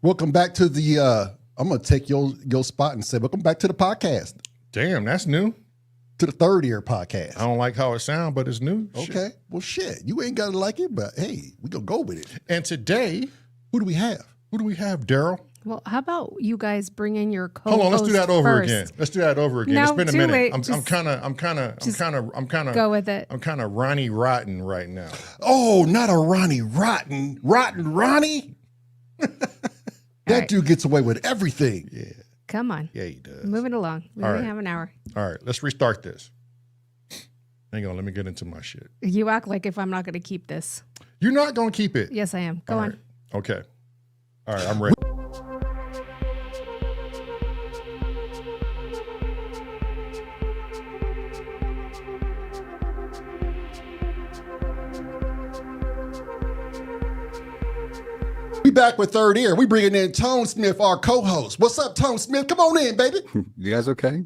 Welcome back to the, I'm going to take your spot and say, welcome back to the podcast. Damn, that's new. To the third year podcast. I don't like how it sounds, but it's new. Okay. Shit. Well, shit. You ain't got to like it, but hey, we going to go with it. And today, who do we have? Daryl? Well, how about you guys bring in your co-host? Hold on, let's do that over first. again. Let's do that over again. No, It's been a too minute. late. I'm Just kind of go with it. I'm kind of Ronnie Rotten right now. Oh, not a Ronnie Rotten. Rotten Ronnie? That dude gets away with everything. Yeah. Come on. Yeah, he does. Moving along. We All only right. have an hour. All right, let's restart this. Hang on, let me get into my shit. You act like if I'm not going to keep this. You're not going to keep it. Yes, I am. Go All on. right. Okay. All right, I'm ready. We back with Third Ear. We bringing in Tone Smith, our co-host. What's up, Tone Smith? Come on in, baby. You guys okay?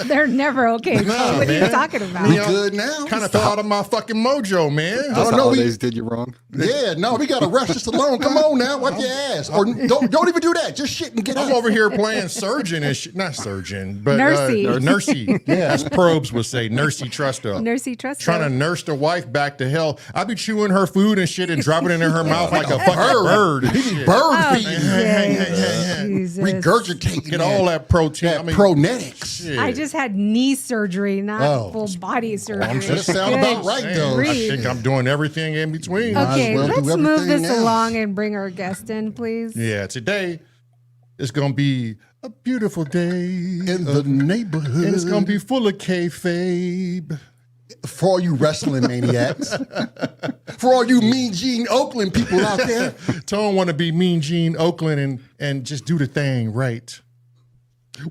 They're never okay. Nah, What are you man. talking about? We good now? Kind of fell out of my fucking mojo, man. I don't Those know. holidays did you wrong? Yeah, no, we got to rush this along. Come on now, wipe your ass. Or don't even do that. Just shit and get I'm out. over here playing surgeon and shit. Not surgeon, but Nursey. nursey. Yeah, as probes would say, nursey trusto. Nursey trust. Trying to nurse the wife back to hell. I be chewing her food and shit and dropping it in her mouth like a fucking bird. and shit. Bird Oh, feeding. Jesus. Regurgitating Get all that protein. that pronetics. shit. I just had knee surgery, not full body surgery. I'm That just sound Good about right, though. I grief. think I'm doing everything in between. Might as Okay, well do let's move everything this else. along and bring our guest in, please. Yeah, today it's gonna be a beautiful day In the neighborhood. and it's gonna be full of kayfabe. For all you wrestling maniacs. For all you Mean Gene Oakland people out there. Tone want to be Mean Gene Oakland and just do the thing right.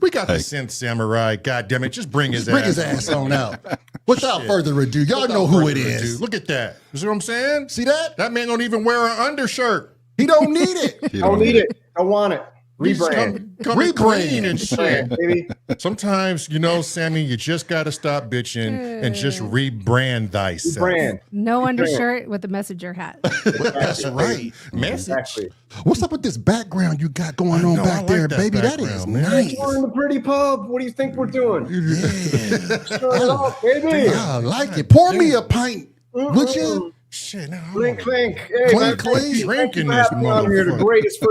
We got the Synth Samurai. God damn it, just bring his Bring ass. his ass on out. Without further ado, y'all know who it Further is. ado. Look at that. You see what I'm saying? See that? That man don't even wear an undershirt. He don't need it. You I don't need it. I want it. He just Rebrand. come clean and shit. Baby. Sometimes, Sammy, you just got to stop bitching and just rebrand thyself. Brand. No undershirt with a messenger hat. That's right. Message. Exactly. What's up with this background you got going on know, I back like there, that baby? That is background, man. nice. We're in the pretty pub. What do you think we're doing? Yeah. Turn it off, baby. I like it. Pour me a pint, would you? Shit, now Clink, clink. Hey, Clink, man, clink. thank you Drinking for this having me on here. The motherfucker. greatest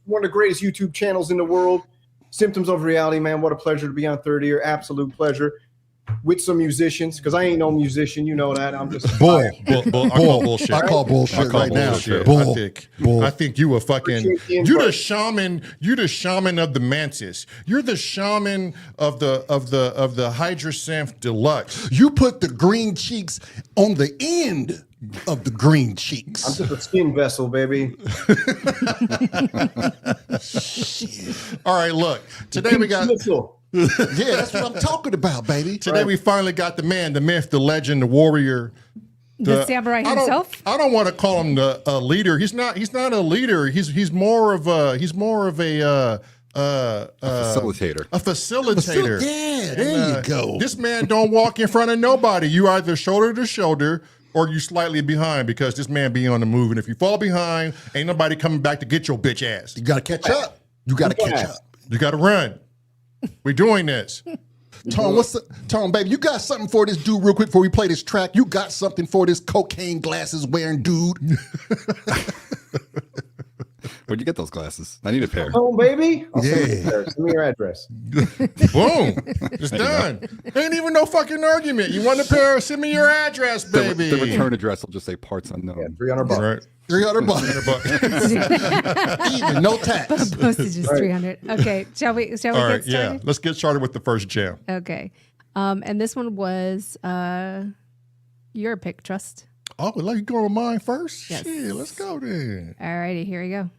one of the greatest YouTube channels in the world. Symptoms of Reality, man. What a pleasure to be on Third Ear. Absolute pleasure. With some musicians, because I ain't no musician. You know that. I'm just Bull. I call bullshit. I call bullshit I call right now. bullshit. Bull. I think you a fucking Appreciate the you invite. the shaman. You the shaman of the mantis. You're the shaman of the Hydrosanth Deluxe. You put the green cheeks on the end of the green I'm cheeks. just a skin vessel, baby. All right, look. Today we got. Missile. Yeah, that's what I'm talking about, baby. Today we finally got the man, the myth, the legend, the warrior. The samurai I don't- himself? I don't want to call him a leader. He's not a leader. He's more of a Facilitator. A facilitator. Yeah, there you go. This man don't walk in front of nobody. You either shoulder to shoulder or you slightly behind because this man be on the move. And if you fall behind, ain't nobody coming back to get your bitch ass. You got to catch up. You got to catch up. You got to run. We're doing this. Tone, Tone, baby, you got something for this dude real quick before we play this track? You got something for this cocaine glasses wearing dude? Where'd you get those glasses? I need a pair. Home, baby. I'll send you Yeah. there. Send me your address. Boom. It's done. Ain't even no fucking argument. You want a pair? Send me your address, baby. The return address will just say parts unknown. 300 bucks. Right. 300 bucks. Even, no tax. Postage is 300. Okay, shall we All get right, started? yeah. Let's get started with the first jam. Okay. And this one was your pick, Trust. Oh, well, you going with mine first? Yes. Shit, let's go then. All righty, here we go.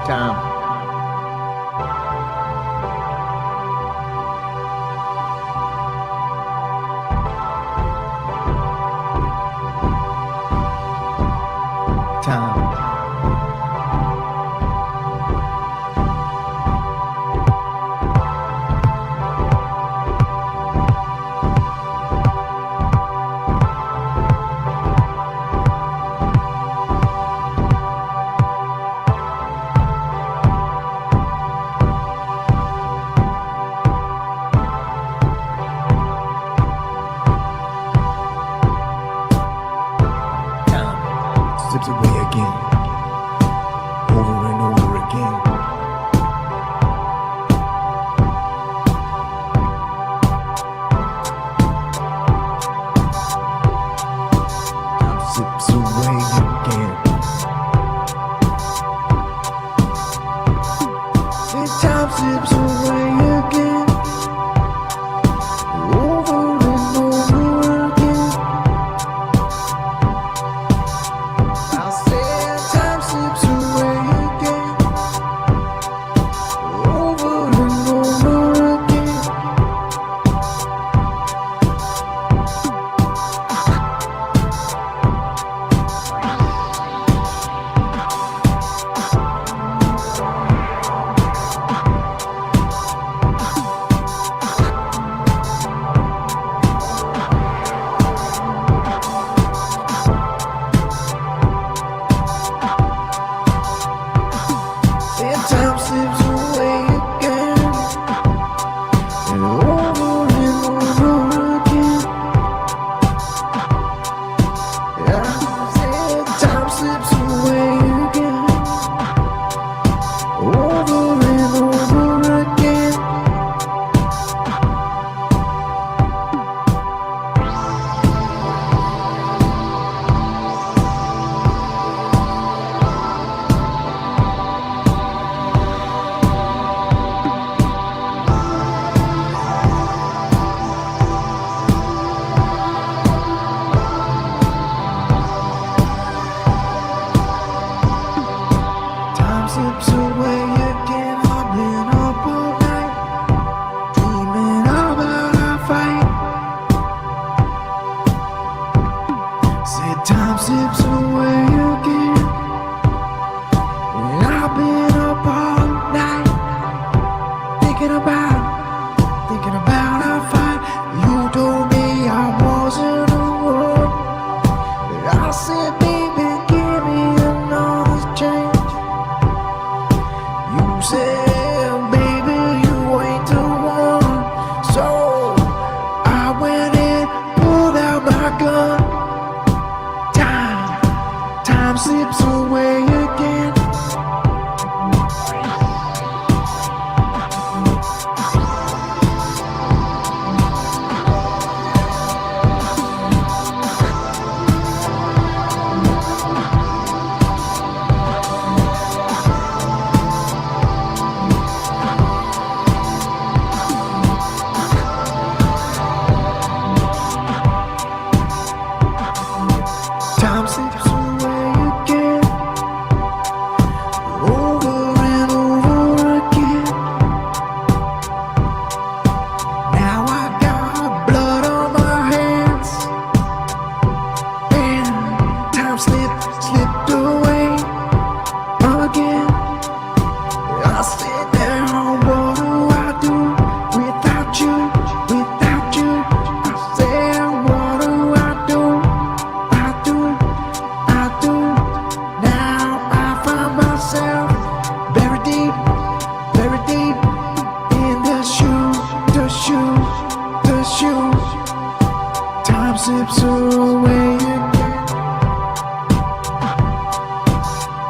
Time. Time. Slips away again, over and over again. Time slips away again. See, time slips away again, over and over again. I said time slips away again, over and over again. And time slips away again, and over again. Yeah, and time slips away again, over again. Time slips away again. I've been up all night, dreaming about our fight. Said time slips away again, and I've been up all night, thinking about our fight. You told me I wasn't alone. I said, baby, give me another chance. You said, baby, you ain't the one. So I went and pulled out my gun. Time slips away again. Time slips away again, over and over again. Now I got blood on my hands, and time slipped away again. I sit there, what do I do without you, without you? I said, what do I do? Now I find myself buried deep in the shoes. Time slips away again.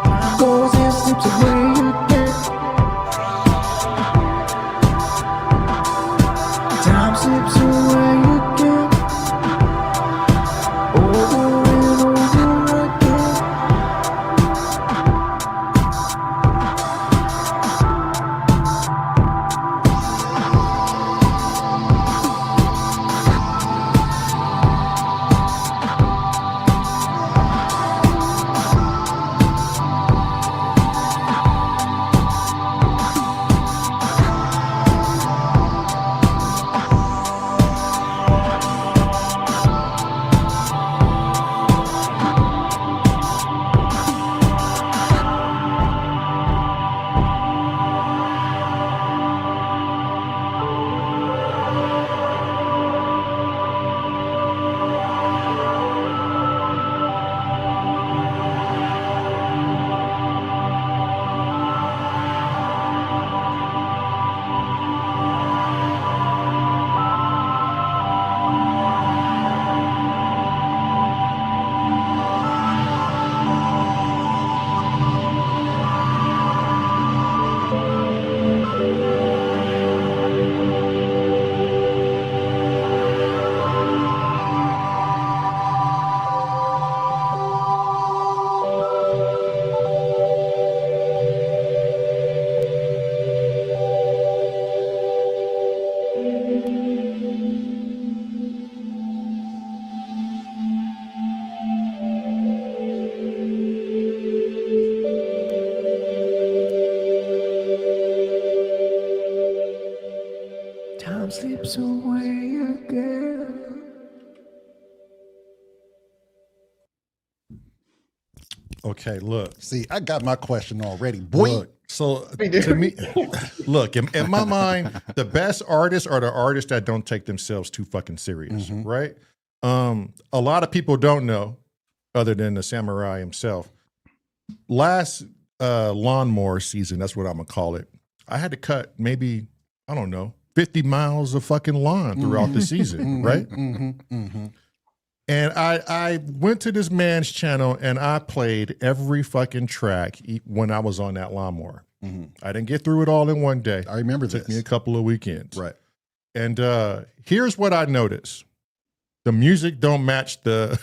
Time goes and slips away again. Time slips away again, over and over again. slips away again. Okay, look. See, I got my question already. Boy, Look, so to me, look, in my mind, the best artists are the artists that don't take themselves too fucking serious, right? A lot of people don't know, other than the samurai himself. Last lawnmower season, that's what I'm gonna call it. I had to cut maybe, I don't know, 50 miles of fucking lawn throughout the season, right? And I went to this man's channel and I played every fucking track when I was on that lawnmower. I didn't get through it all in one day. I remember It took this. me a couple of weekends. Right. And here's what I noticed. The music don't match the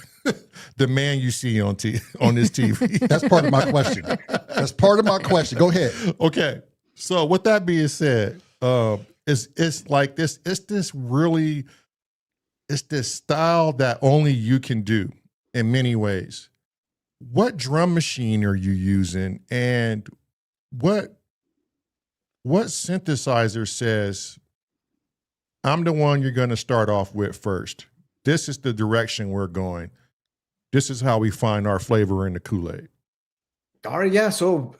the man you see on on this TV. That's part of my question. That's part of my question. Go ahead. Okay. So with that being said, it's like this, it's this style that only you can do in many ways. What drum machine are you using, and what synthesizer says, I'm the one you're going to start off with first? This is the direction we're going. This is how we find our flavor in the Kool-Aid. All right, yeah. So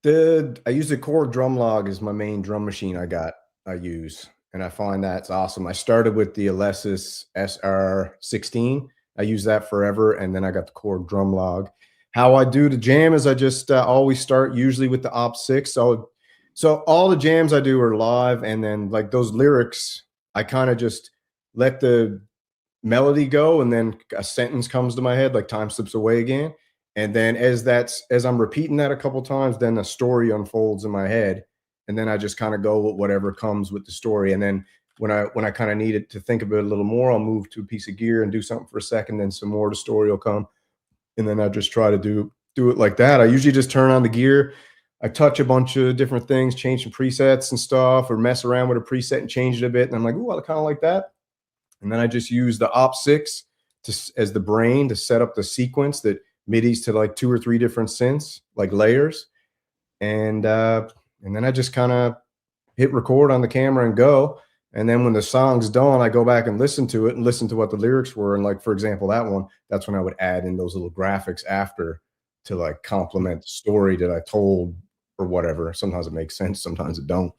I use the Core drum log as my main drum machine I use. And I find that's awesome. I started with the Alesis SR16. I use that forever. And then I got the Core drum log. How I do the jam is I just always start usually with the Op6. So all the jams I do are live. And then like those lyrics, I kind of just let the melody go. And then a sentence comes to my head, like time slips away again. And then as I'm repeating that a couple times, then the story unfolds in my head. And then I just kind of go with whatever comes with the story. And then when I kind of need it to think about it a little more, I'll move to a piece of gear and do something for a second. Then some more, the story will come. And then I just try to do it like that. I usually just turn on the gear. I touch a bunch of different things, change some presets and stuff, or mess around with a preset and change it a bit. And I'm like, ooh, I kind of like that. And then I just use the Op6 as the brain to set up the sequence that MIDIs to like 2 or 3 different synths, like layers. And then I just kind of hit record on the camera and go. And then when the song's done, I go back and listen to it and listen to what the lyrics were. And like, for example, that one, that's when I would add in those little graphics after to like complement the story that I told or whatever. Sometimes it makes sense. Sometimes it don't.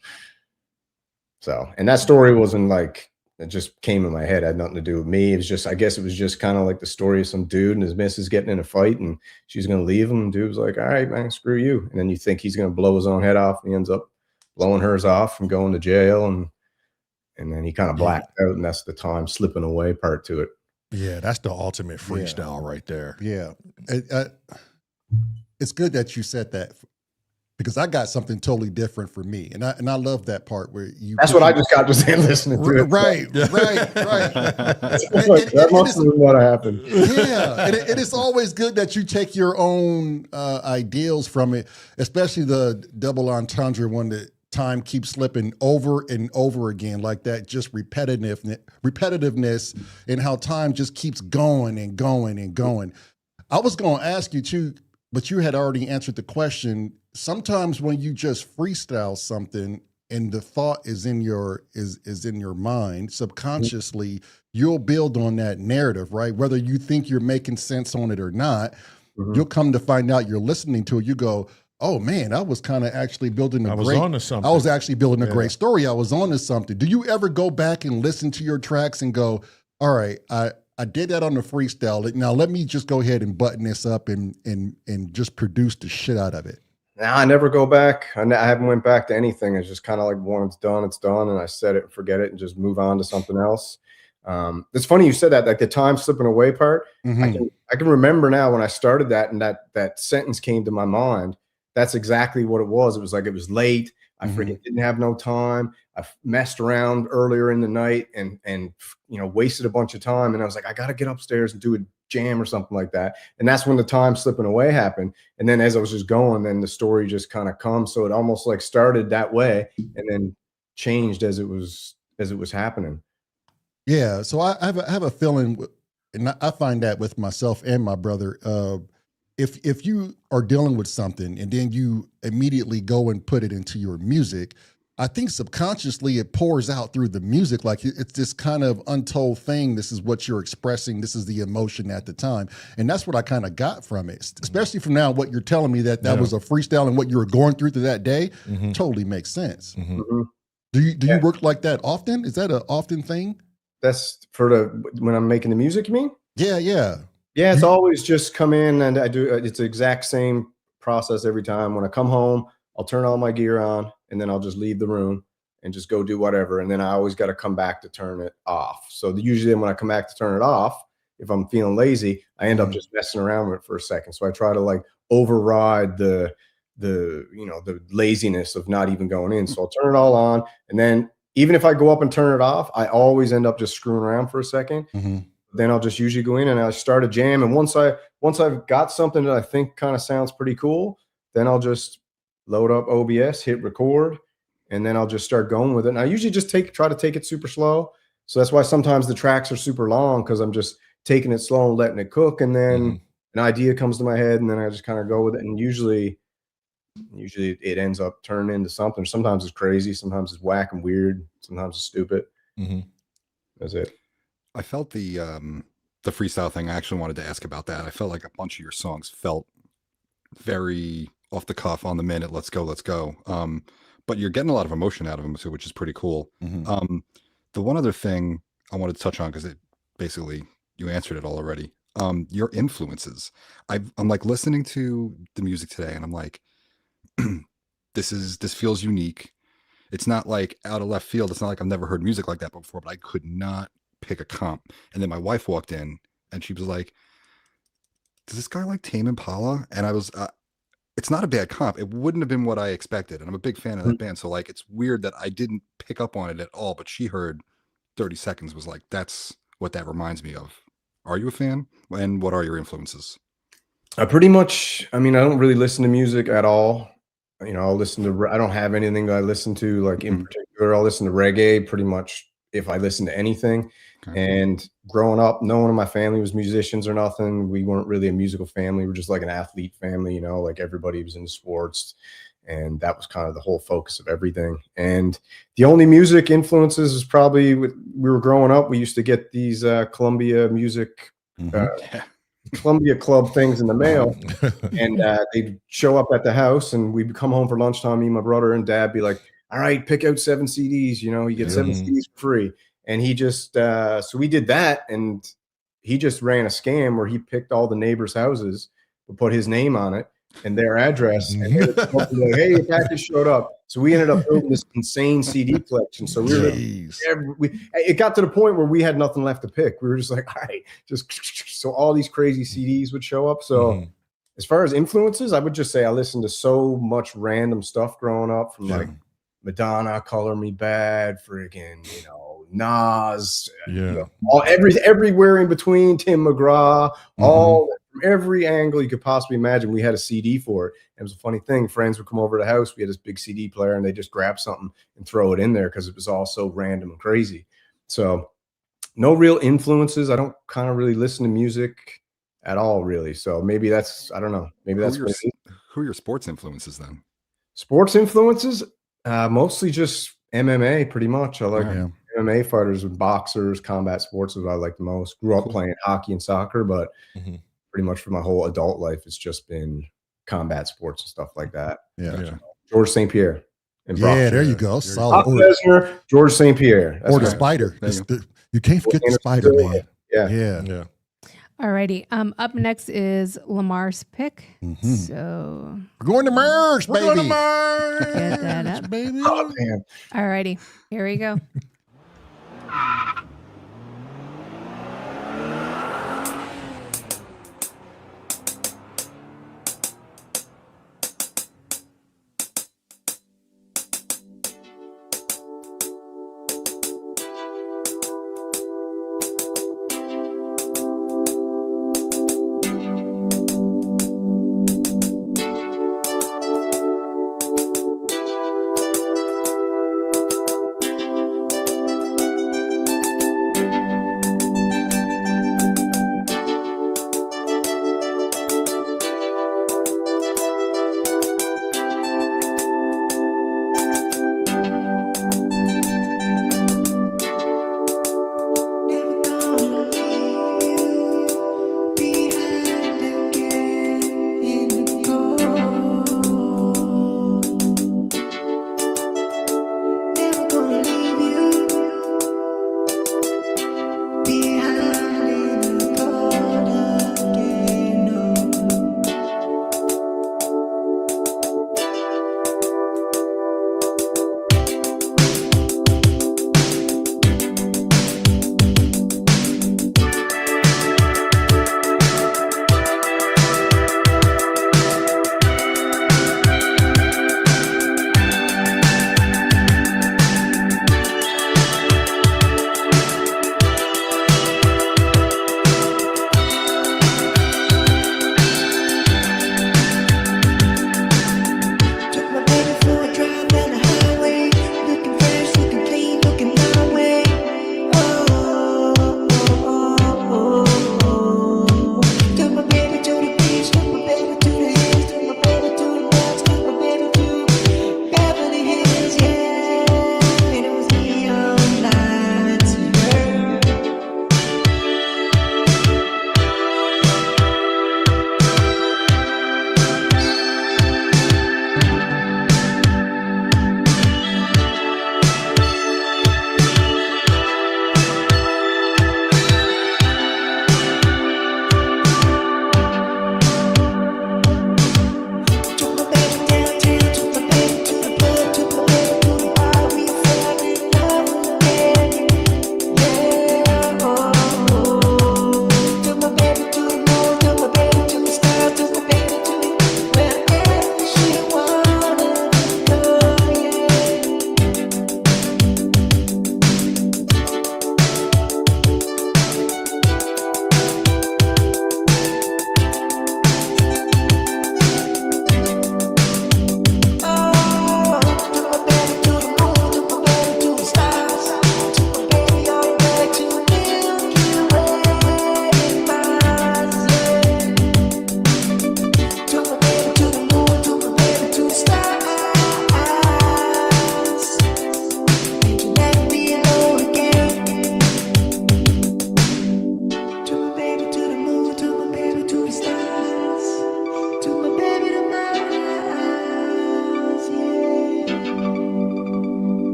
So, and that story wasn't like, it just came in my head. It had nothing to do with me. It was just, I guess it was just kind of like the story of some dude and his missus getting in a fight and she's going to leave him. And dude was like, all right, man, screw you. And then you think he's going to blow his own head off. And he ends up blowing hers off and going to jail. And then he kind of blacked out. And that's the time slipping away part to it. Yeah, that's the ultimate freestyle right there. Yeah. It's good that you said that, because I got something totally different for me. And I love that part where you. That's what I just got just listening to it. Right. That must have been what happened. Yeah. And it is always good that you take your own ideals from it, especially the double entendre one that time keeps slipping over and over again, like that, just repetitiveness and how time just keeps going and going and going. I was going to ask you too, but you had already answered the question. Sometimes when you just freestyle something and the thought is in your mind, subconsciously, you'll build on that narrative, right? Whether you think you're making sense on it or not, you'll come to find out you're listening to it. You go, oh man, I was kind of actually building I was actually building a great story. I was onto something. Do you ever go back and listen to your tracks and go, all right, I did that on the freestyle. Now let me just go ahead and button this up and just produce the shit out of it? Nah, I never go back. I haven't went back to anything. It's just kind of like, when it's done, and I set it and forget it and just move on to something else. It's funny you said that, like the time slipping away part. I can remember now when I started that and that sentence came to my mind. That's exactly what it was. It was like, it was late. I freaking didn't have no time. I messed around earlier in the night and wasted a bunch of time. And I was like, I got to get upstairs and do a jam or something like that. And that's when the time slipping away happened. And then as I was just going, then the story just kind of comes. So it almost like started that way and then changed as it was happening. Yeah. So I have a feeling, and I find that with myself and my brother, if you are dealing with something and then you immediately go and put it into your music, I think subconsciously it pours out through the music. Like it's this kind of untold thing. This is what you're expressing. This is the emotion at the time. And that's what I kind of got from it, especially from now what you're telling me that was a freestyle and what you were going through that day totally makes sense. Do you work like that often? Is that an often thing? That's when I'm making the music, you mean? Yeah. Yeah, it's always just come in and I do, it's the exact same process every time. When I come home, I'll turn all my gear on and then I'll just leave the room and just go do whatever. And then I always got to come back to turn it off. So usually when I come back to turn it off, if I'm feeling lazy, I end up just messing around with it for a second. So I try to like override the laziness of not even going in. So I'll turn it all on. And then even if I go up and turn it off, I always end up just screwing around for a second. Then I'll just usually go in and I start a jam. And once I've got something that I think kind of sounds pretty cool, then I'll just load up OBS, hit record, and then I'll just start going with it. And I usually just try to take it super slow. So that's why sometimes the tracks are super long, because I'm just taking it slow and letting it cook. And then an idea comes to my head and then I just kind of go with it. And usually it ends up turning into something. Sometimes it's crazy. Sometimes it's whack and weird. Sometimes it's stupid. That's it. I felt the freestyle thing. I actually wanted to ask about that. I felt like a bunch of your songs felt very off the cuff, on the minute. Let's go. But you're getting a lot of emotion out of them too, which is pretty cool. The one other thing I wanted to touch on, because it basically you answered it all already. Your influences. I'm like listening to the music today, and I'm like, this feels unique. It's not like out of left field. It's not like I've never heard music like that before, but I could not pick a comp. And then my wife walked in and she was like, does this guy like Tame Impala? And I was, it's not a bad comp. It wouldn't have been what I expected. And I'm a big fan of that band. So like, it's weird that I didn't pick up on it at all, but she heard 30 seconds was like, that's what that reminds me of. Are you a fan? And what are your influences? I don't really listen to music at all. I'll listen to, I don't have anything that I listen to like in particular. I'll listen to reggae pretty much if I listen to anything. Okay. And growing up, no one in my family was musicians or nothing. We weren't really a musical family. We're just like an athlete family, like everybody was into sports. And that was kind of the whole focus of everything. And the only music influences is probably we were growing up. We used to get these Columbia music, Columbia Club things in the mail, and they'd show up at the house, and we'd come home for lunchtime. Me and my brother and dad be like, "All right, pick out 7 CDs. You get 7 CDs for free." And he just so we did that, and he just ran a scam where he picked all the neighbors' houses, put his name on it and their address, and they would like, "Hey, your package showed up." So we ended up building this insane CD collection. So it got to the point where we had nothing left to pick. We were just like, all right, so all these crazy CDs would show up. So as far as influences, I would just say I listened to so much random stuff growing up, from like Madonna, Color Me Bad, freaking, Nas, everywhere in between, Tim McGraw, all from every angle you could possibly imagine. We had a CD for it. It was a funny thing. Friends would come over to the house. We had this big CD player, and they just grab something and throw it in there because it was all so random and crazy. So no real influences. I don't kind of really listen to music at all, really. So maybe that's, I don't know. Maybe that's who are your sports influences then? Sports influences? Mostly just MMA, pretty much. I like MMA fighters and boxers. Combat sports is what I like the most. Grew up playing hockey and soccer, but pretty much for my whole adult life, it's just been combat sports and stuff like that. George St. Pierre. There you go. Solid. Lesnar, George St. Pierre. Or the Spider. You can't forget the Spider, man. Yeah. Alrighty. Up next is Lamar's pick. So we're going to merge, baby. We're going to merge. Get that up, baby. Oh, man. Alrighty. Here we go.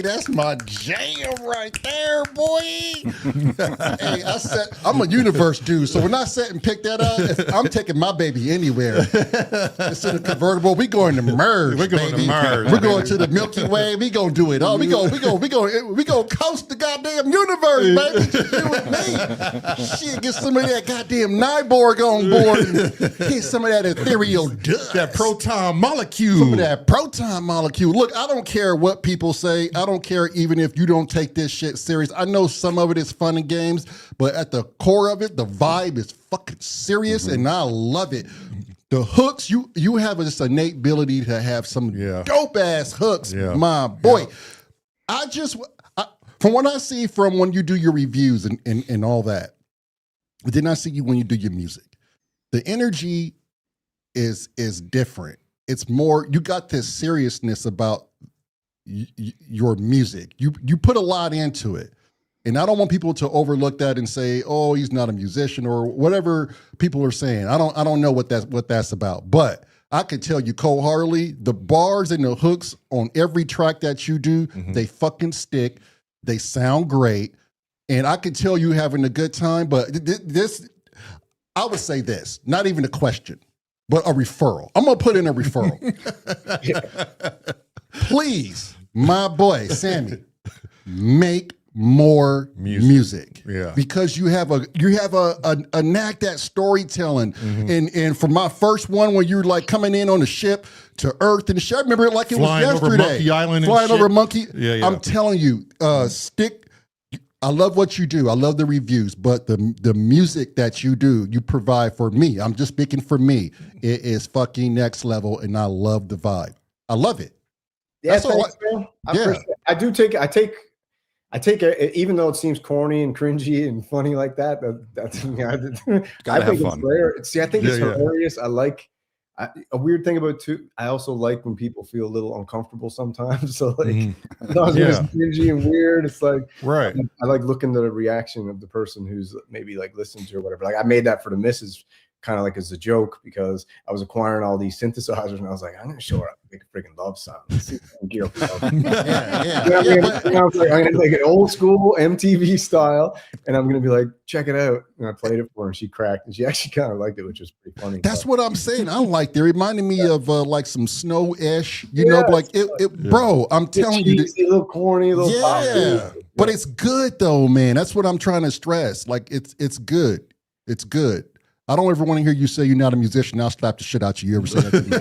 that's my jam right there, boy. Hey, I'm a universe dude, so when I sat and picked that up, I'm taking my baby anywhere. Instead of convertible, we going to merge. We're going baby. to merge. We're going to the Milky Way. We gonna do it all. We gonna coast the goddamn universe, baby. Just you and me. Shit, get some of that goddamn Nyborg on board and get some of that ethereal dust. That proton molecule. Some of that proton molecule. Look, I don't care what people say. I don't care even if you don't take this shit serious. I know some of it is fun and games, but at the core of it, the vibe is fucking serious, and I love it. The hooks, you have this innate ability to have some dope ass hooks, my boy. From what I see from when you do your reviews and all that, but then I see you when you do your music. The energy is different. It's more, you got this seriousness about your music. You put a lot into it. And I don't want people to overlook that and say, "Oh, he's not a musician," or whatever people are saying. I don't know what that's about. But I can tell you cold-heartedly, the bars and the hooks on every track that you do, they fucking stick. They sound great. And I can tell you having a good time, but this, I would say this, not even a question, but a referral. I'm going to put in a referral. Please, my boy, Sammy, make more music. Yeah. Because you have a knack at storytelling. And for my first one, when you were like coming in on the ship to Earth and shit, I remember it like it Flying was yesterday. over Monkey Island and Flying shit. over Monkey. Yeah. I'm telling you, I love what you do. I love the reviews, but the music that you do, you provide for me. I'm just speaking for me. It is fucking next level, and I love the vibe. I love it. Yeah, thanks, man. I take it, even though it seems corny and cringy and funny like that. Gotta have fun. See, I think it's hilarious. I like a weird thing about it too. I also like when people feel a little uncomfortable sometimes. So like, it's cringy and weird. It's like, right. I like looking at the reaction of the person who's maybe like listening to or whatever. Like I made that for the missus, kind of like as a joke, because I was acquiring all these synthesizers and I was like, I'm gonna show her how to make a freaking love song. Let's see if I can gear up. And I was like, I'm gonna make it old school MTV style, and I'm gonna be like, check it out. And I played it for her, and she cracked, and she actually kind of liked it, which was pretty funny. That's what I'm saying. I liked it. It reminded me of like some Snow-ish, you know, like bro, I'm telling you, a little corny, a little pop. But it's good though, man. That's what I'm trying to stress. Like it's good. It's good. I don't ever want to hear you say you're not a musician. I'll slap the shit out you. You ever say that to me?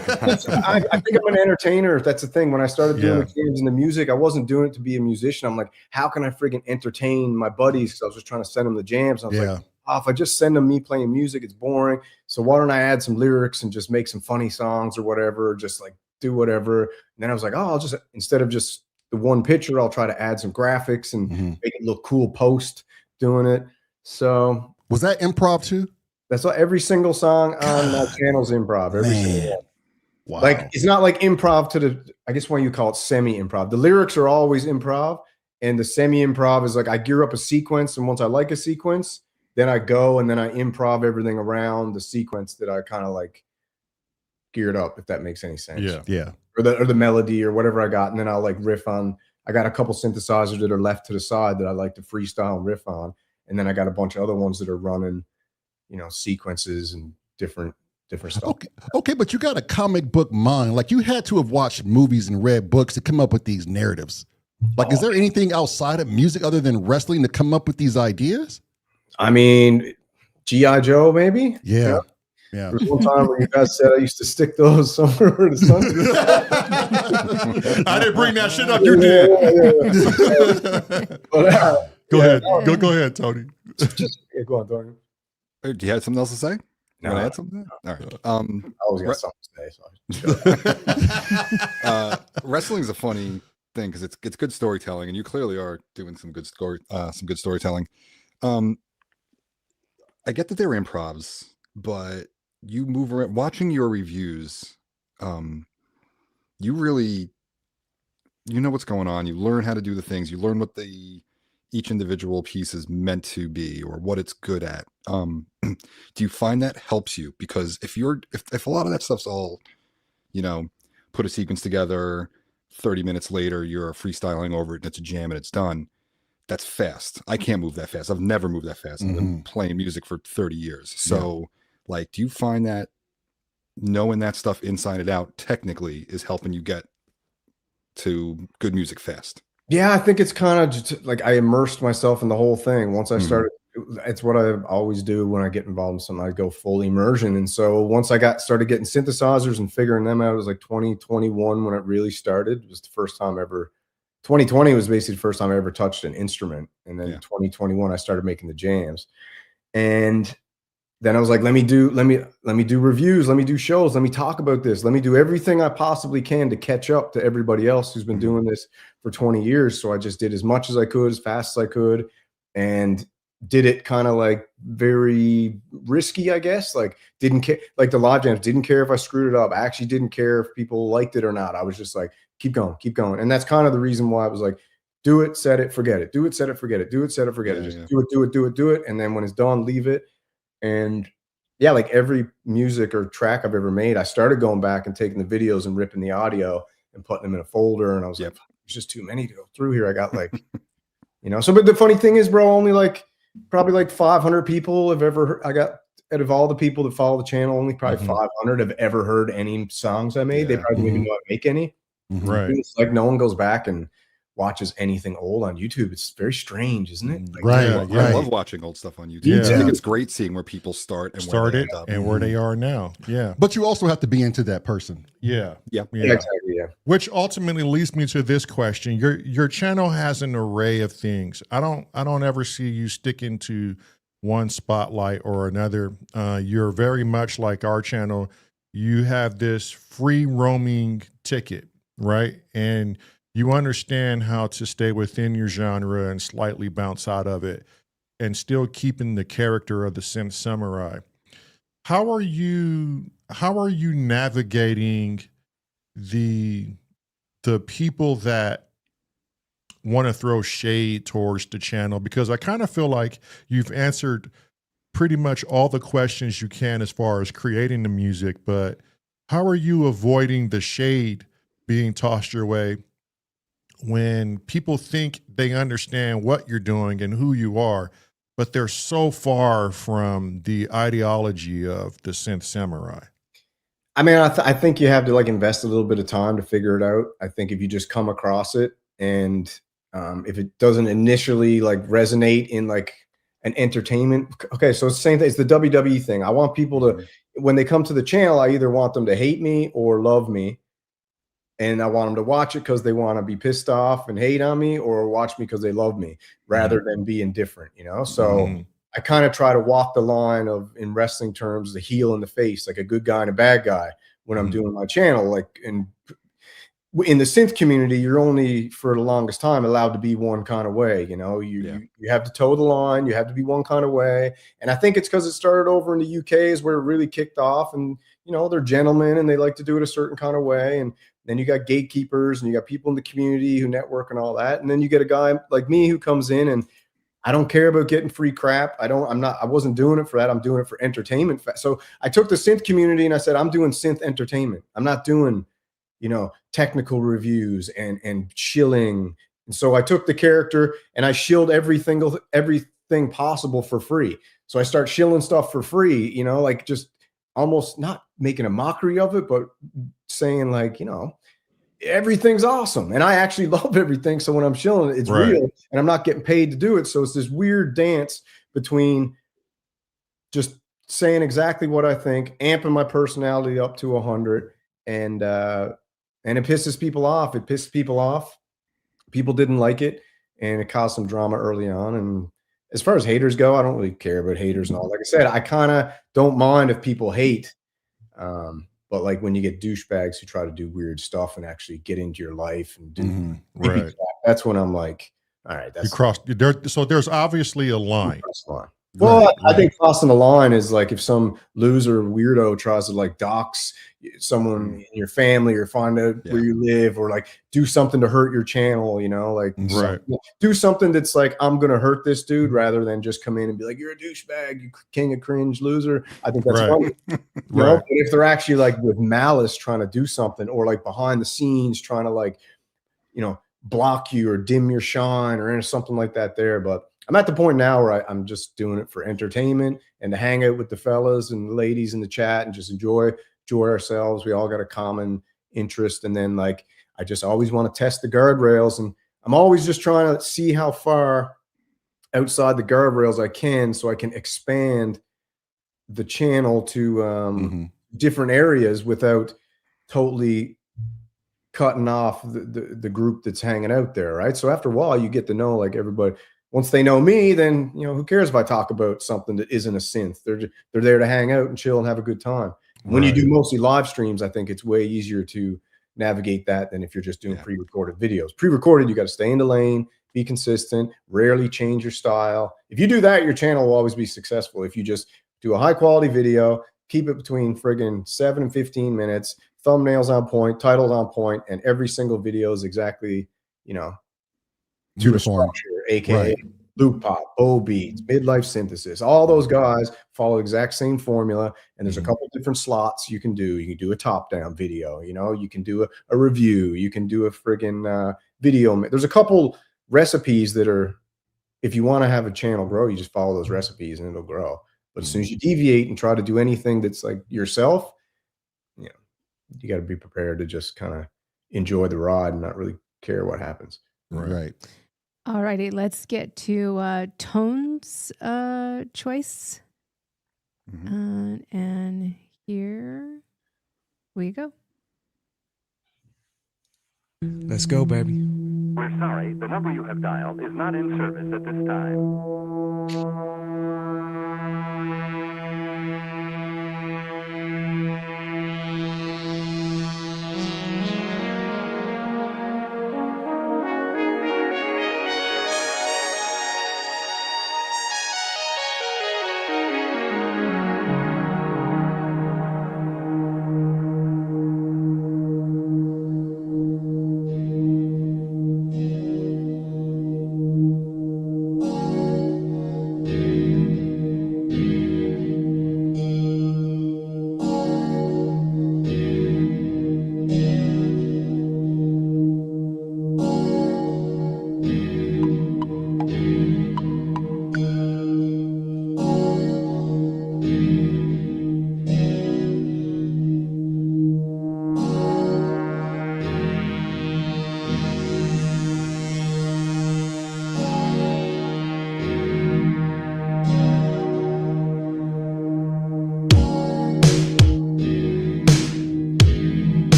I think I'm an entertainer. That's the thing. When I started doing the games and the music, I wasn't doing it to be a musician. I'm like, how can I friggin' entertain my buddies? Because I was just trying to send them the jams. I was like, if I just send them me playing music, it's boring. So why don't I add some lyrics and just make some funny songs or whatever, just like do whatever. And then I was like, I'll just, instead of just the one picture, I'll try to add some graphics and make it look cool post doing it. So was that improv too? That's all, every single song on my channel's improv. Every single one. Wow. Like it's not like improv to the, I guess why you call it semi-improv. The lyrics are always improv, and the semi-improv is like I gear up a sequence, and once I like a sequence, then I go and then I improv everything around the sequence that I kind of like geared up, if that makes any sense. Yeah. Or the melody or whatever I got, and then I'll like riff on. I got a couple synthesizers that are left to the side that I like to freestyle and riff on, and then I got a bunch of other ones that are running, you know, sequences and different stuff. Okay, but you got a comic book mind. Like you had to have watched movies and read books to come up with these narratives. Like, is there anything outside of music other than wrestling to come up with these ideas? I mean, G.I. Joe, maybe? Yeah. There was one time where you guys said I used to stick those somewhere where the sun. I didn't bring that shit up. You did. But, go ahead. Go ahead, Tony. Go on, Tony. Do you have something else to say? No, you want to add something? All right. I always got something to say. Wrestling is a funny thing because it's good storytelling, and you clearly are doing some good storytelling. I get that they're improvs, but you move around. Watching your reviews, you really, you know what's going on. You learn how to do the things. You learn what each individual piece is meant to be or what it's good at. Do you find that helps you? Because if a lot of that stuff's all, you know, put a sequence together, 30 minutes later, you're freestyling over it and it's a jam and it's done. That's fast. I can't move that fast. I've never moved that fast. I've been playing music for 30 years. So like, do you find that knowing that stuff inside and out technically is helping you get to good music fast? Yeah, I think it's kind of just like I immersed myself in the whole thing. Once I started, it's what I always do when I get involved in something. I go full immersion. And so once I started getting synthesizers and figuring them out, it was like 2021 when it really started. It was the first time ever. 2020 was basically the first time I ever touched an instrument. And then 2021, I started making the jams. And then I was like, let me do reviews, let me do shows, let me talk about this, let me do everything I possibly can to catch up to everybody else who's been doing this for 20 years. So I just did as much as I could, as fast as I could, and did it kind of like very risky, I guess. Like didn't care, like the live jams, didn't care if I screwed it up. I actually didn't care if people liked it or not. I was just like, keep going, keep going. And that's kind of the reason why I was like, do it, set it, forget it. Do it, set it, forget it. Do it, set it, forget it. Just do it, do it, do it, do it. And then when it's done, leave it. And yeah, like every music or track I've ever made, I started going back and taking the videos and ripping the audio and putting them in a folder. And I was like, there's just too many to go through here. I got like, so, but the funny thing is, bro, only like probably like 500 people have ever, I got out of all the people that follow the channel, only probably 500 have ever heard any songs I made. They probably didn't even know I make any. Right. It's like no one goes back and watches anything old on YouTube. It's very strange, isn't it? Like, Right. I love watching old stuff on YouTube. Yeah. I think it's great seeing where people start and where they end up. and where they are now. Yeah. But you also have to be into that person. Yeah. Yeah. exactly. Yeah. Which ultimately leads me to this question. Your channel has an array of things. I don't ever see you sticking to one spotlight or another. You're very much like our channel. You have this free roaming ticket, right? And you understand how to stay within your genre and slightly bounce out of it and still keeping the character of the Synth Samurai. How are you navigating the people that want to throw shade towards the channel? Because I kind of feel like you've answered pretty much all the questions you can as far as creating the music, but how are you avoiding the shade being tossed your way when people think they understand what you're doing and who you are, but they're so far from the ideology of the Synth Samurai? I mean, I think you have to like invest a little bit of time to figure it out. I think if you just come across it and if it doesn't initially like resonate in like an entertainment, okay, so it's the same thing. It's the WWE thing. I want people to, when they come to the channel, I either want them to hate me or love me. And I want them to watch it because they want to be pissed off and hate on me, or watch me because they love me rather than be indifferent, So I kind of try to walk the line of, in wrestling terms, the heel and the face, like a good guy and a bad guy when I'm doing my channel. Like in the synth community, you're only for the longest time allowed to be one kind of way. You have to toe the line. You have to be one kind of way. And I think it's because it started over in the UK is where it really kicked off. And, they're gentlemen and they like to do it a certain kind of way. And then you got gatekeepers and you got people in the community who network and all that. And then you get a guy like me who comes in and I don't care about getting free crap. I wasn't doing it for that. I'm doing it for entertainment. So I took the synth community and I said, I'm doing synth entertainment. I'm not doing, technical reviews and shilling. And so I took the character and I shilled everything possible for free. So I start shilling stuff for free, like just almost not making a mockery of it, but saying like, everything's awesome. And I actually love everything. So when I'm shilling, it's real and I'm not getting paid to do it. So it's this weird dance between just saying exactly what I think, amping my personality up to 100, and it pisses people off. It pissed people off. People didn't like it, and it caused some drama early on. And as far as haters go, I don't really care about haters and all. Like I said, I kind of don't mind if people hate. But like when you get douchebags who try to do weird stuff and actually get into your life and do Right. that's when I'm like, all right, that's You crossed there. So there's obviously a line. Well, I think crossing the line is like if some loser weirdo tries to like dox someone in your family or find out where you live or like do something to hurt your channel, like do something that's like, I'm going to hurt this dude rather than just come in and be like, you're a douchebag, you king of cringe loser. I think that's funny. But if they're actually like with malice trying to do something or like behind the scenes trying to like block you or dim your shine or something like that there. But I'm at the point now where I'm just doing it for entertainment and to hang out with the fellas and the ladies in the chat and just enjoy ourselves. We all got a common interest. And then like, I just always want to test the guardrails, and I'm always just trying to see how far outside the guardrails I can, so I can expand the channel to different areas without totally cutting off the group that's hanging out there, right? So after a while, you get to know like everybody. Once they know me, then who cares if I talk about something that isn't a synth? They're there to hang out and chill and have a good time. When you do mostly live streams, I think it's way easier to navigate that than if you're just doing pre-recorded videos. Pre-recorded, you got to stay in the lane, be consistent, rarely change your style. If you do that, your channel will always be successful. If you just do a high quality video, keep it between friggin' 7 and 15 minutes, thumbnails on point, titles on point, and every single video is exactly, to a structure, aka loop pop, bow beats, midlife synthesis. All those guys follow the exact same formula, and there's a couple different slots you can do. You can do a top-down video, you can do a review, you can do a friggin' video. There's a couple recipes that are, if you want to have a channel grow, you just follow those recipes and it'll grow. But as soon as you deviate and try to do anything that's like yourself, you got to be prepared to just kind of enjoy the ride and not really care what happens. Right. All righty, let's get to Tone's choice. And here we go. Let's go, baby. We're sorry, the number you have dialed is not in service at this time.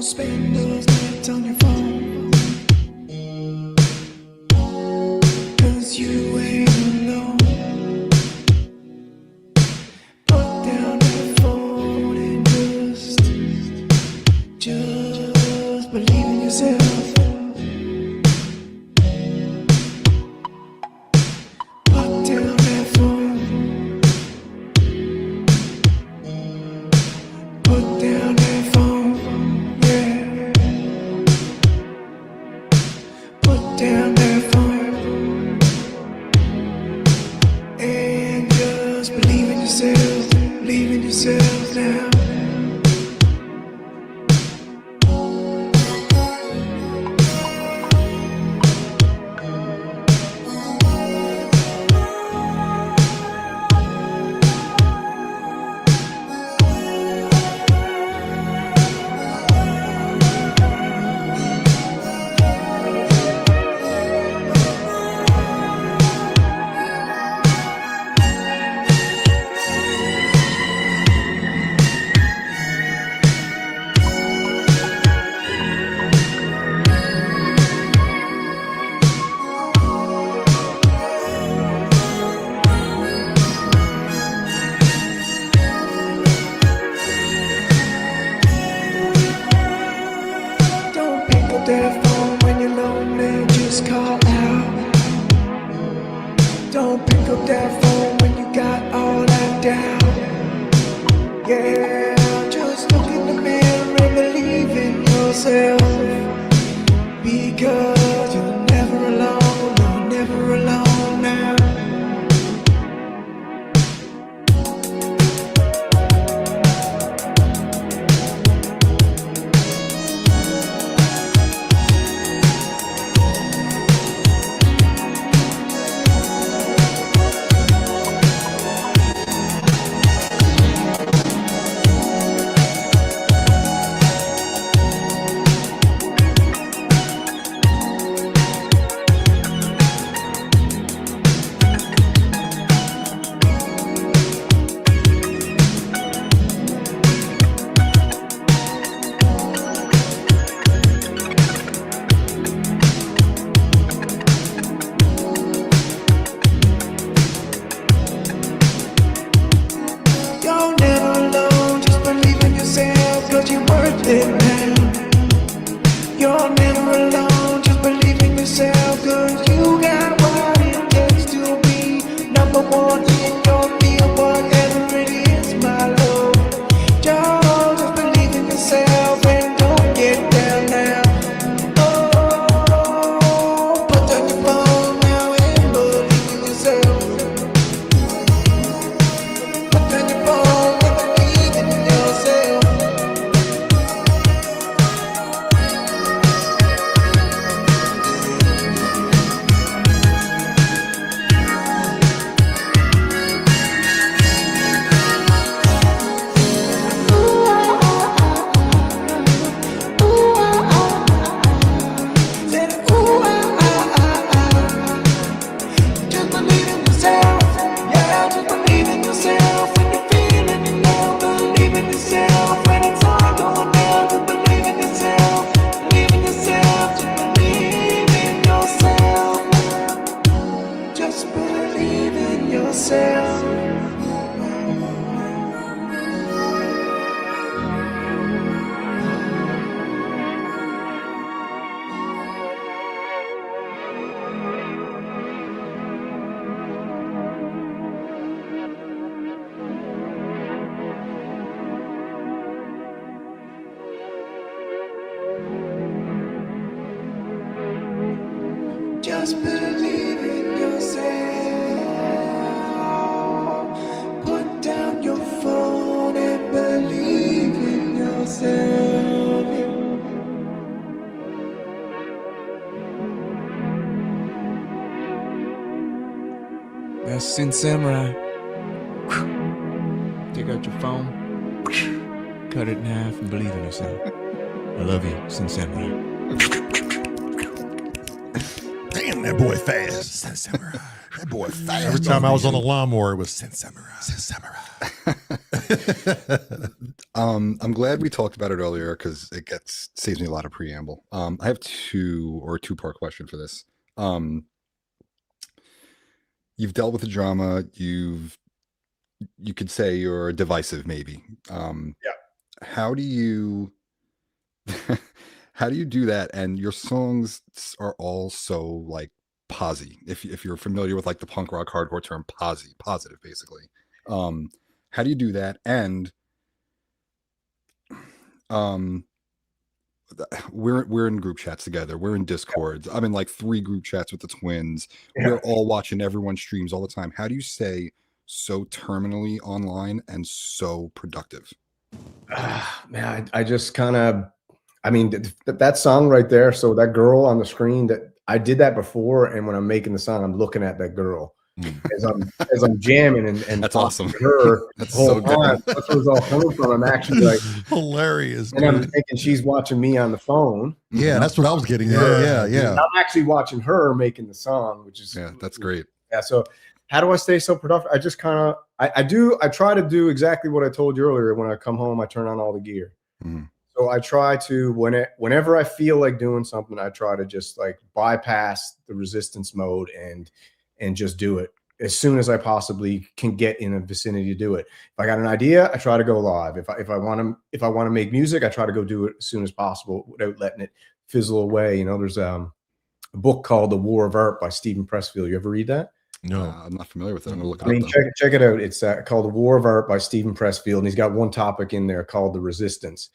Spend those nights on your phone, 'cause you ain't alone. Put down that phone and just believe in yourself. Put down that phone. Put down that phone. Put down that phone and just believe in yourself now. Don't pick up that phone when you're lonely, just call out. Don't pick up that phone when you got all that down. Yeah, just look in the mirror and believe in yourself, because you're never alone now. it down. You're never alone, just believe in yourself, cause you got what it takes to be number one in your field, whatever it is, my love. Just believe in yourself and don't get down now. Oh, put down your phone now and believe in yourself. Put down your phone and believe in yourself. Said, ooh, just believe in yourself. Yeah, just believe in yourself. When you're feeling it now, believe in yourself. When it's all going down, just believe in yourself. Believe in yourself. Just believe in yourself. Just believe in yourself. Just believe in yourself. Put down your phone and believe in yourself. That's Synth Samurai. Take out your phone, cut it in half, and believe in yourself. I love you, Synth Samurai. Damn, that boy fast. Synth Samurai. That boy fast. Every time I was on the lawnmower, it was Synth Samurai. Synth Samurai. I'm glad we talked about it earlier because it saves me a lot of preamble. I have two-part question for this. You've dealt with the drama. You could say you're divisive, maybe. How do you do that? And your songs are all so like posy. If you're familiar with like the punk rock hardcore term posy, positive, basically. How do you do that? And we're in group chats together. We're in Discords. I'm in like 3 group chats with the twins. Yeah. We're all watching everyone's streams all the time. How do you stay so terminally online and so productive? Man, I just kind of, I mean, that song right there. So that girl on the screen, that I did that before, and when I'm making the song, I'm looking at that girl as I'm jamming and That's awesome. talking to her. That's the whole so good. time. That's where it's all coming from. I'm actually like, Hilarious. and I'm thinking she's watching me on the phone. Yeah, that's what I was getting at. Yeah. I'm actually watching her making the song, which is That's great. Yeah. So how do I stay so productive? I just kind of, I try to do exactly what I told you earlier. When I come home, I turn on all the gear. Mhm. So I try to, whenever I feel like doing something, I try to just like bypass the resistance mode and just do it as soon as I possibly can get in a vicinity to do it. If I got an idea, I try to go live. If I want to make music, I try to go do it as soon as possible without letting it fizzle away. You know, there's a book called The War of Art by Stephen Pressfield. You ever read that? No. I'm not familiar with it. I'm gonna look it I mean, up. Though. check it out. It's called The War of Art by Stephen Pressfield, and he's got one topic in there called the resistance.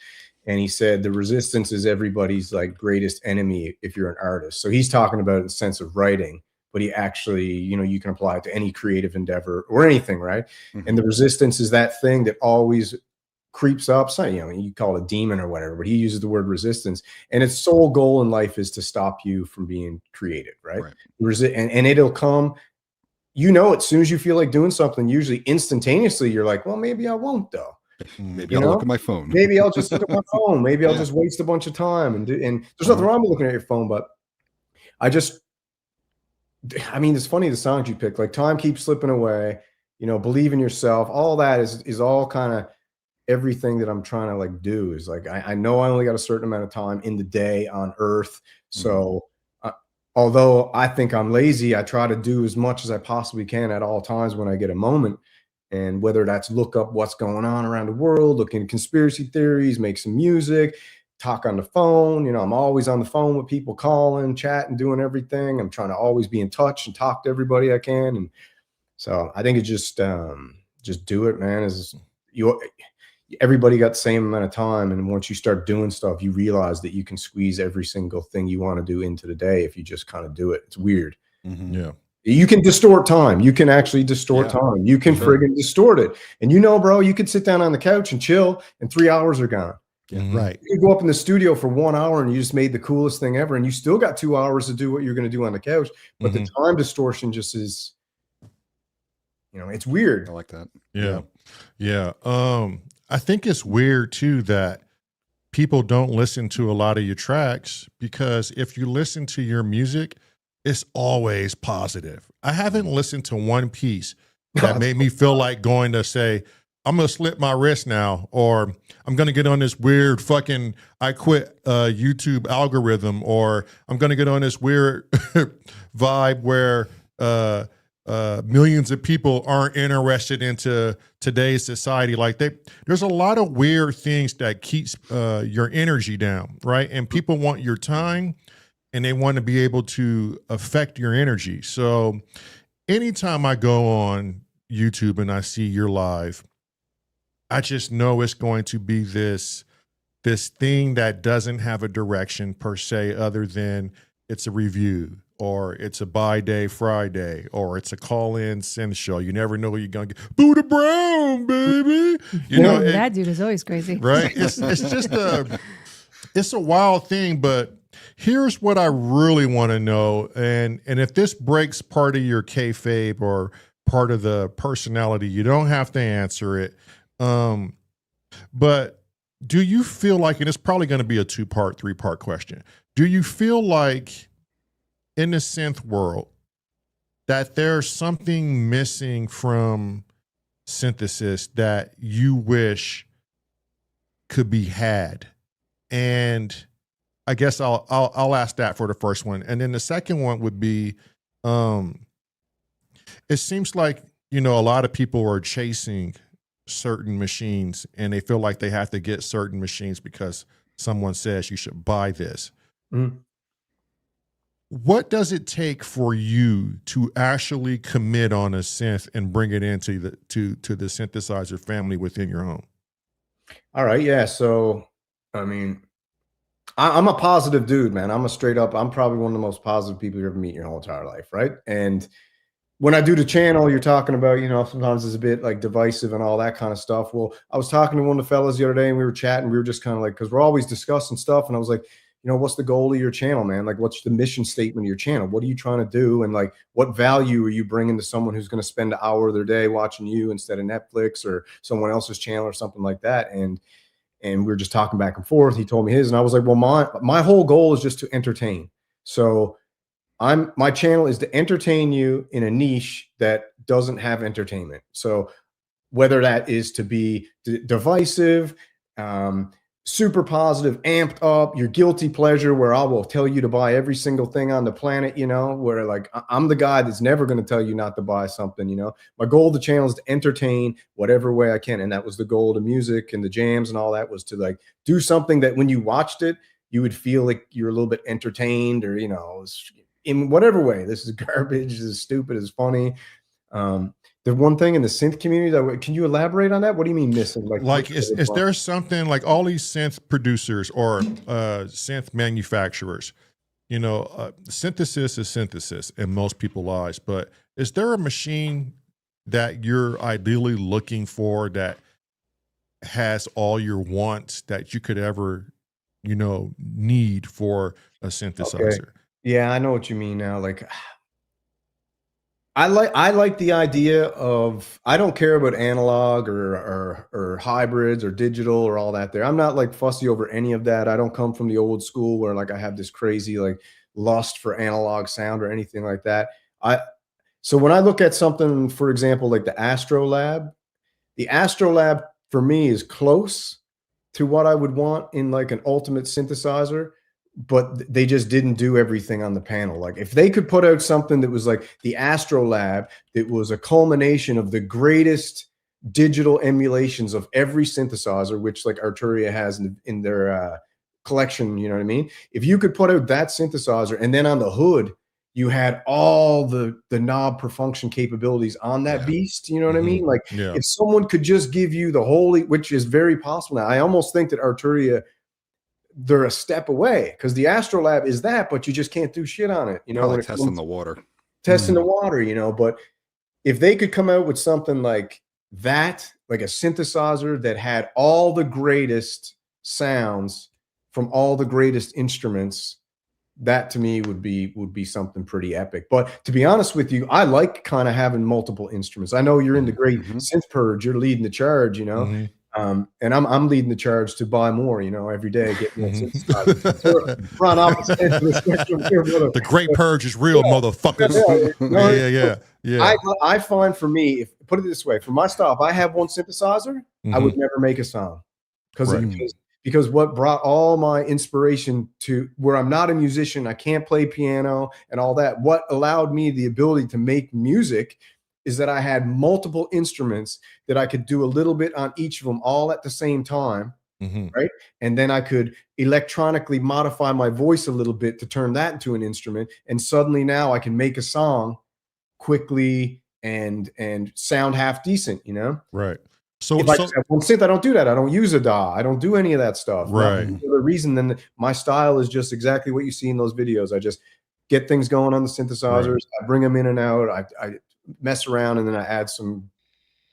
And he said the resistance is everybody's like greatest enemy if you're an artist. So he's talking about it in the sense of writing, but he actually, you know, you can apply it to any creative endeavor or anything, right? Mhm. And the resistance is that thing that always creeps up. So, you know, you call it a demon or whatever, but he uses the word resistance. And its sole goal in life is to stop you from being creative, right? And it'll come. You know, as soon as you feel like doing something, usually instantaneously, you're like, well, maybe I won't though. Maybe I'll look at my phone. Maybe I'll just look at my phone. Maybe I'll just waste a bunch of time. And there's nothing wrong with looking at your phone, but I mean, it's funny, the songs you pick, like Time Keeps Slipping Away, you know, Believe in Yourself, all that is all kind of everything that I'm trying to like do is like, I know I only got a certain amount of time in the day on earth. So although I think I'm lazy, I try to do as much as I possibly can at all times when I get a moment. And whether that's look up what's going on around the world, look into conspiracy theories, make some music, talk on the phone. You know, I'm always on the phone with people, calling, chatting, doing everything. I'm trying to always be in touch and talk to everybody I can. And so I think it's just do it, man. Is you everybody got the same amount of time, and once you start doing stuff, you realize that you can squeeze every single thing you want to do into the day if you just kind of do it. It's weird. Yeah. You can distort time. You can actually distort time. You can friggin' distort it. And you know, bro, you could sit down on the couch and chill, and 3 hours are gone. Right. You could go up in the studio for 1 hour and you just made the coolest thing ever, and you still got 2 hours to do what you're going to do on the couch. But the time distortion just is, you know, it's weird. I like that. Yeah. Yeah. I think it's weird too that people don't listen to a lot of your tracks, because if you listen to your music, it's always positive. I haven't listened to one piece that made me feel like going to say, I'm going to slip my wrist now, or I'm going to get on this weird fucking I quit YouTube algorithm, or I'm going to get on this weird vibe where millions of people aren't interested into today's society. Like there's a lot of weird things that keeps your energy down, right? And people want your time, and they want to be able to affect your energy. So anytime I go on YouTube and I see you're live, I just know it's going to be this thing that doesn't have a direction per se, other than it's a review, or it's a buy day Friday, or it's a call-in synth show. You never know who you're gonna get. Buddha Brown, baby. You know that dude is always crazy, right? It's just it's a wild thing. But here's what I really want to know, and if this breaks part of your kayfabe or part of the personality, you don't have to answer it. But do you feel like, and it's probably going to be a 2-part, 3-part question. Do you feel like in the synth world that there's something missing from synthesis that you wish could be had? And I guess I'll ask that for the first one. And then the second one would be, it seems like, you know, a lot of people are chasing certain machines, and they feel like they have to get certain machines because someone says you should buy this. What does it take for you to actually commit on a synth and bring it into the to the synthesizer family within your home? All right. Yeah. So, I mean, I'm a positive dude, man. I'm probably one of the most positive people you ever meet in your whole entire life. Right. And when I do the channel, you're talking about, you know, sometimes it's a bit like divisive and all that kind of stuff. Well, I was talking to one of the fellas the other day, and we were chatting. We were just kind of like, because we're always discussing stuff. And I was like, you know, what's the goal of your channel, man? Like, what's the mission statement of your channel? What are you trying to do? And like, what value are you bringing to someone who's going to spend an hour of their day watching you instead of Netflix or someone else's channel or something like that? And we were just talking back and forth. He told me his, and I was like, well, my whole goal is just to entertain. So my channel is to entertain you in a niche that doesn't have entertainment. So whether that is to be divisive, super positive, amped up, your guilty pleasure, where I will tell you to buy every single thing on the planet, you know, where like I'm the guy that's never going to tell you not to buy something, you know. My goal of the channel is to entertain whatever way I can. And that was the goal of the music and the jams and all that, was to like do something that when you watched it, you would feel like you're a little bit entertained, or, you know, in whatever way. This is garbage, this is stupid, it's funny. The one thing in the synth community that, can you elaborate on that? What do you mean missing? Like is there something like all these synth producers or synth manufacturers, you know, synthesis is synthesis in most people's lives, but is there a machine that you're ideally looking for that has all your wants that you could ever, you know, need for a synthesizer? Okay. Yeah, I know what you mean now. Like, I like the idea of, I don't care about analog or hybrids or digital or all that there. I'm not like fussy over any of that. I don't come from the old school where like I have this crazy like lust for analog sound or anything like that. So when I look at something, for example, like the Astrolab for me is close to what I would want in like an ultimate synthesizer, but they just didn't do everything on the panel. Like if they could put out something that was like the Astrolab, that was a culmination of the greatest digital emulations of every synthesizer, which like Arturia has in their collection, you know what I mean? If you could put out that synthesizer and then on the hood, you had all the knob per function capabilities on that beast, you know what I mean? Like if someone could just give you the holy, which is very possible now, I almost think that Arturia, they're a step away because the Astrolab is that, but you just can't do shit on it, you know? Probably testing the water. Testing the water, you know, but if they could come out with something like that, like a synthesizer that had all the greatest sounds from all the greatest instruments, that to me would be something pretty epic. But to be honest with you, I like kind of having multiple instruments. I know you're in the great synth purge, you're leading the charge, you know. And I'm leading the charge to buy more, you know, every day. Get more synthesizers. We're on opposite ends of the spectrum here, brother. The great purge is real, motherfuckers. Yeah. I find for me, if put it this way, for my style, if I have one synthesizer, I would never make a song because what brought all my inspiration to where I'm not a musician, I can't play piano and all that. What allowed me the ability to make music is that I had multiple instruments that I could do a little bit on each of them all at the same time, right? And then I could electronically modify my voice a little bit to turn that into an instrument. And suddenly now I can make a song quickly and sound half decent, you know? Right. So if I just have one synth, I don't do that. I don't use a DAW. I don't do any of that stuff. Right. The reason then my style is just exactly what you see in those videos. I just get things going on the synthesizers. Right. I bring them in and out. I mess around and then I add some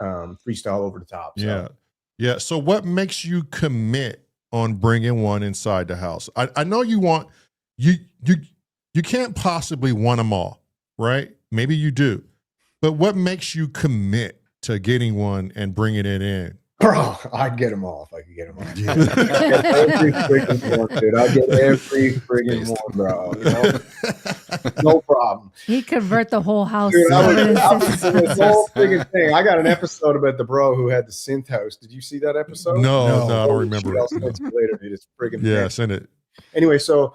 freestyle over the top. So. Yeah. So what makes you commit on bringing one inside the house? I know you want you can't possibly want them all, right? Maybe you do, but what makes you commit to getting one and bringing it in? Bro, I'd get them all if I could get them all. Yeah. Every freaking one, dude. I'd get every freaking one, bro. You know? No problem. He'd convert the whole house. Dude, I was this whole freaking thing. I got an episode about the bro who had the synth house. Did you see that episode? No, I don't remember. I'll send it to you later, dude. It's freaking send it. Anyway, so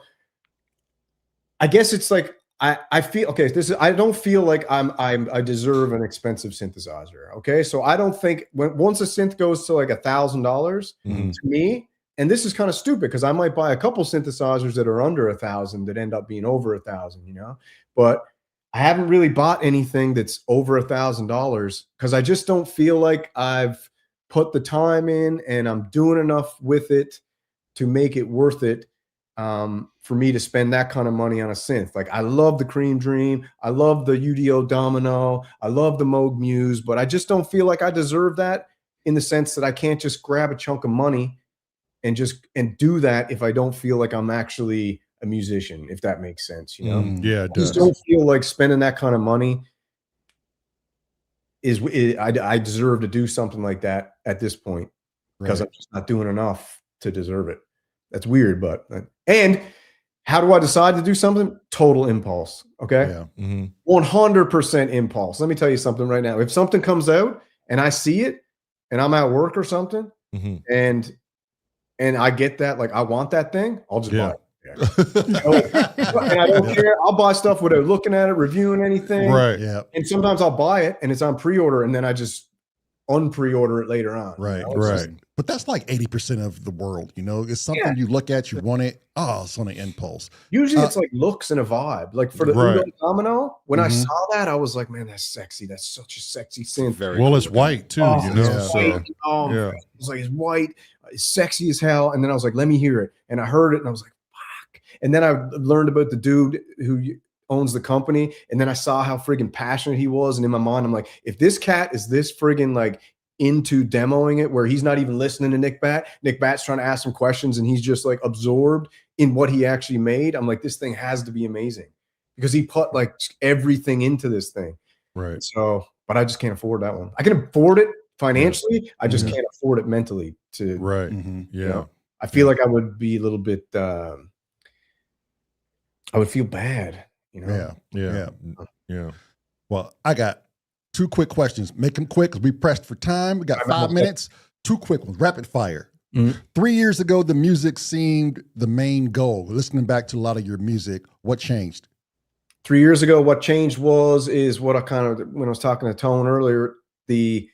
I guess it's like I feel okay. I don't feel like I deserve an expensive synthesizer. Okay, so I don't think once a synth goes to like $1,000 to me, and this is kind of stupid because I might buy a couple synthesizers that are under 1,000 that end up being over 1,000, you know. But I haven't really bought anything that's over $1,000 because I just don't feel like I've put the time in and I'm doing enough with it to make it worth it. For me to spend that kind of money on a synth. Like I love the Cream Dream, I love the UDO Domino, I love the Moog Muse, but I just don't feel like I deserve that in the sense that I can't just grab a chunk of money and do that if I don't feel like I'm actually a musician, if that makes sense, you know? Yeah, it does. I just don't feel like spending that kind of money I deserve to do something like that at this point because I'm just not doing enough to deserve it. That's weird, but and how do I decide to do something? Total impulse. Okay. Yeah. 100% impulse. Let me tell you something right now. If something comes out and I see it and I'm at work or something and I get that, like I want that thing, I'll just buy it. Yeah. And I don't care. I'll buy stuff without looking at it, reviewing anything. Right. Yeah. And sometimes I'll buy it and it's on pre-order and then I just unpre-order it later on. Right. You know? Right. But that's like 80% of the world, you know, it's something you look at, you want it. Oh, it's on an impulse. Usually it's like looks and a vibe. Like for the Udo Domino, when I saw that, I was like, man, that's sexy. That's such a sexy synth. Well, it's white too, you know. It was like, it's white, it's sexy as hell. And then I was like, let me hear it. And I heard it and I was like, fuck. And then I learned about the dude who owns the company. And then I saw how friggin' passionate he was. And in my mind, I'm like, if this cat is this friggin' like into demoing it where he's not even listening to Nick Bat's trying to ask him questions and he's just like absorbed in what he actually made. I'm like, this thing has to be amazing because he put like everything into this thing. Right. So, but I just can't afford that one. I can afford it financially. I just can't afford it mentally to, Yeah. You know, I feel like I would be a little bit, I would feel bad, you know? Yeah. Well, I got 2 quick questions. Make them quick because we pressed for time. We got 5 minutes. 2 quick ones. Rapid fire. 3 years ago, the music seemed the main goal. Listening back to a lot of your music, what changed? 3 years ago, what changed is what I kind of, when I was talking to Tone earlier, the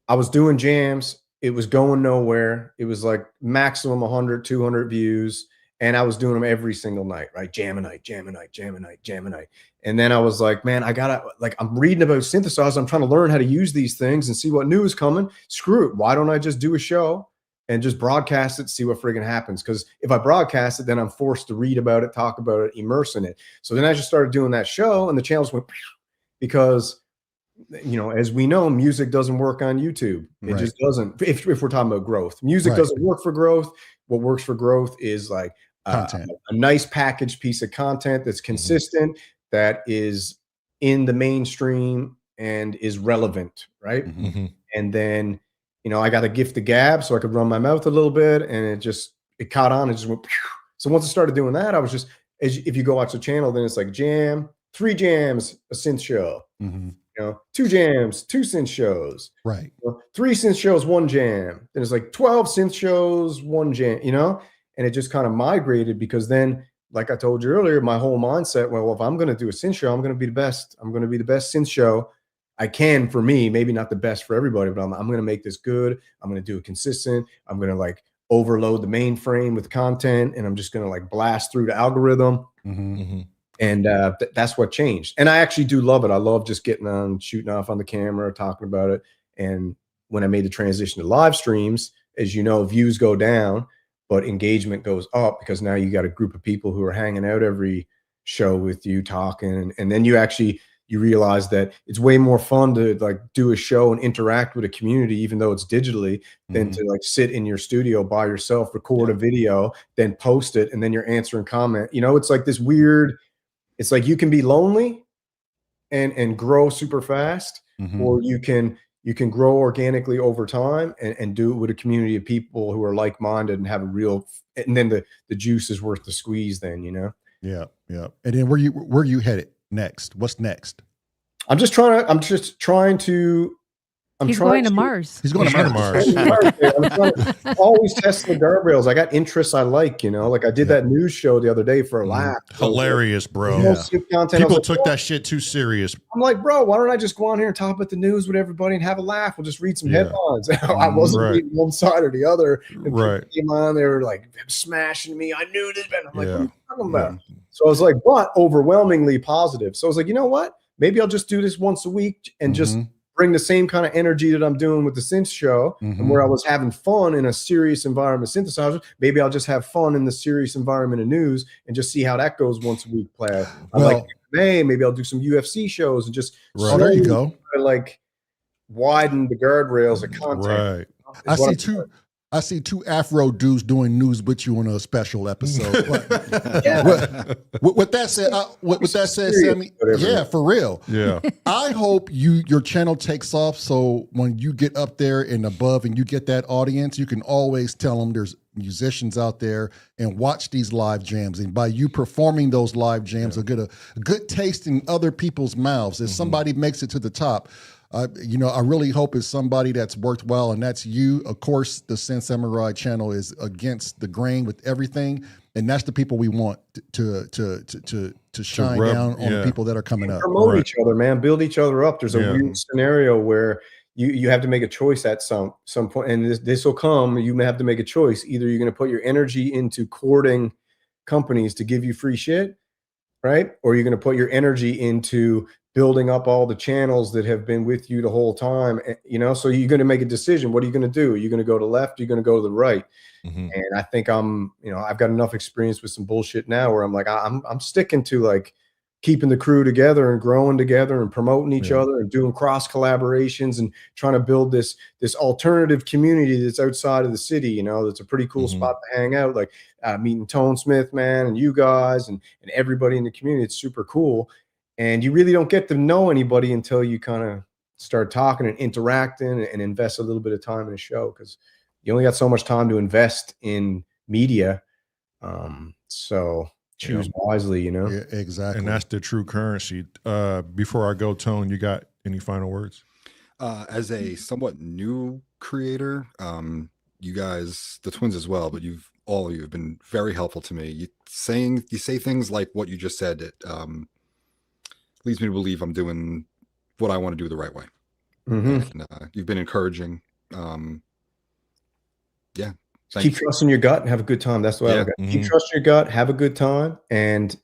I was doing jams. It was going nowhere. It was like maximum 100, 200 views. And I was doing them every single night, right? Jam a night, jam a night, jam a night, jam a night. And then I was like, man, I gotta, like, I'm reading about synthesizers. I'm trying to learn how to use these things and see what new is coming. Screw it. Why don't I just do a show and just broadcast it, see what friggin' happens? Because if I broadcast it, then I'm forced to read about it, talk about it, immerse in it. So then I just started doing that show, and the channels went because, you know, as we know, music doesn't work on YouTube. It just doesn't. If we're talking about growth, music doesn't work for growth. What works for growth is like a nice packaged piece of content that's consistent, that is in the mainstream and is relevant, right? And then, you know, I got a gift of gab so I could run my mouth a little bit, and it caught on and just went. So once I started doing that, I was just, if you go watch the channel, then it's like jam, 3 jams, a synth show. You know, 2 jams, 2 synth shows. Right. You know, 3 synth shows, 1 jam. Then it's like 12 synth shows, 1 jam, you know? And it just kind of migrated, because then, like I told you earlier, my whole mindset, well, if I'm going to do a synth show, I'm going to be the best. I'm going to be the best synth show I can for me. Maybe not the best for everybody, but I'm going to make this good. I'm going to do it consistent. I'm going to like overload the mainframe with content, and I'm just going to like blast through the algorithm. And that's what changed. And I actually do love it. I love just getting on, shooting off on the camera, talking about it. And when I made the transition to live streams, as you know, views go down, but engagement goes up, because now you got a group of people who are hanging out every show with you, talking. And then you realize that it's way more fun to like do a show and interact with a community, even though it's digitally, than to like sit in your studio by yourself, record a video, then post it, and then you're answering comment. You know, it's like this weird, it's like you can be lonely and grow super fast, or you can grow organically over time and do it with a community of people who are like-minded and have a real, and then the juice is worth the squeeze then, you know? Yeah. And then where you headed next? What's next? He's going to Mars. He's going to Mars. I'm always testing the guardrails. I got interests I like, you know, like I did that news show the other day for a laugh. Hilarious, bro. People took that shit too serious. I'm like, bro, why don't I just go on here and talk about the news with everybody and have a laugh? We'll just read some headlines. I wasn't reading one side or the other. And people came on, they were like smashing me. I knew this, man. I'm like, what are you talking about? So I was like, but overwhelmingly positive. So I was like, you know what? Maybe I'll just do this once a week and just bring the same kind of energy that I'm doing with the synth show, and where I was having fun in a serious environment synthesizer. Maybe I'll just have fun in the serious environment of news and just see how that goes once a week. Play. Maybe I'll do some UFC shows and just there you go. Like widen the guardrails of content. Right. I see two Afro dudes doing news with you on a special episode. With that said, Sammy, for real. Yeah. I hope your channel takes off, so when you get up there and above and you get that audience, you can always tell them there's musicians out there and watch these live jams. And by you performing those live jams, will get a good taste in other people's mouths. If somebody makes it to the top, I really hope it's somebody that's worked well, and that's you. Of course, the Synth Samurai channel is against the grain with everything, and that's the people we want to shine down on the people that are coming up. Promote each other, man. Build each other up. There's a weird scenario where you have to make a choice at some point, and this will come. You may have to make a choice. Either you're going to put your energy into courting companies to give you free shit, right? Or you're going to put your energy into building up all the channels that have been with you the whole time, you know? So you're going to make a decision. What are you going to do? Are you going to go to the left? Are you going to go to the right? And I think I've got enough experience with some bullshit now where I'm like, I'm sticking to like keeping the crew together and growing together and promoting each other and doing cross collaborations and trying to build this alternative community that's outside of the city, you know, that's a pretty cool spot to hang out. Like meeting Tone Smith, man, and you guys and everybody in the community. It's super cool. And you really don't get to know anybody until you kind of start talking and interacting and invest a little bit of time in a show, because you only got so much time to invest in media. So choose wisely, you know? Yeah, exactly. And that's the true currency. Before I go, Tone, you got any final words? As a somewhat new creator, you guys, the twins as well, but all of you have been very helpful to me. You say things like what you just said. It leads me to believe I'm doing what I want to do the right way. Mhm. And, you've been encouraging. Yeah. Thank Keep you. trusting your gut and have a good time. That's the way I Yeah. look at it. Keep Mhm. trusting your gut, have a good time, and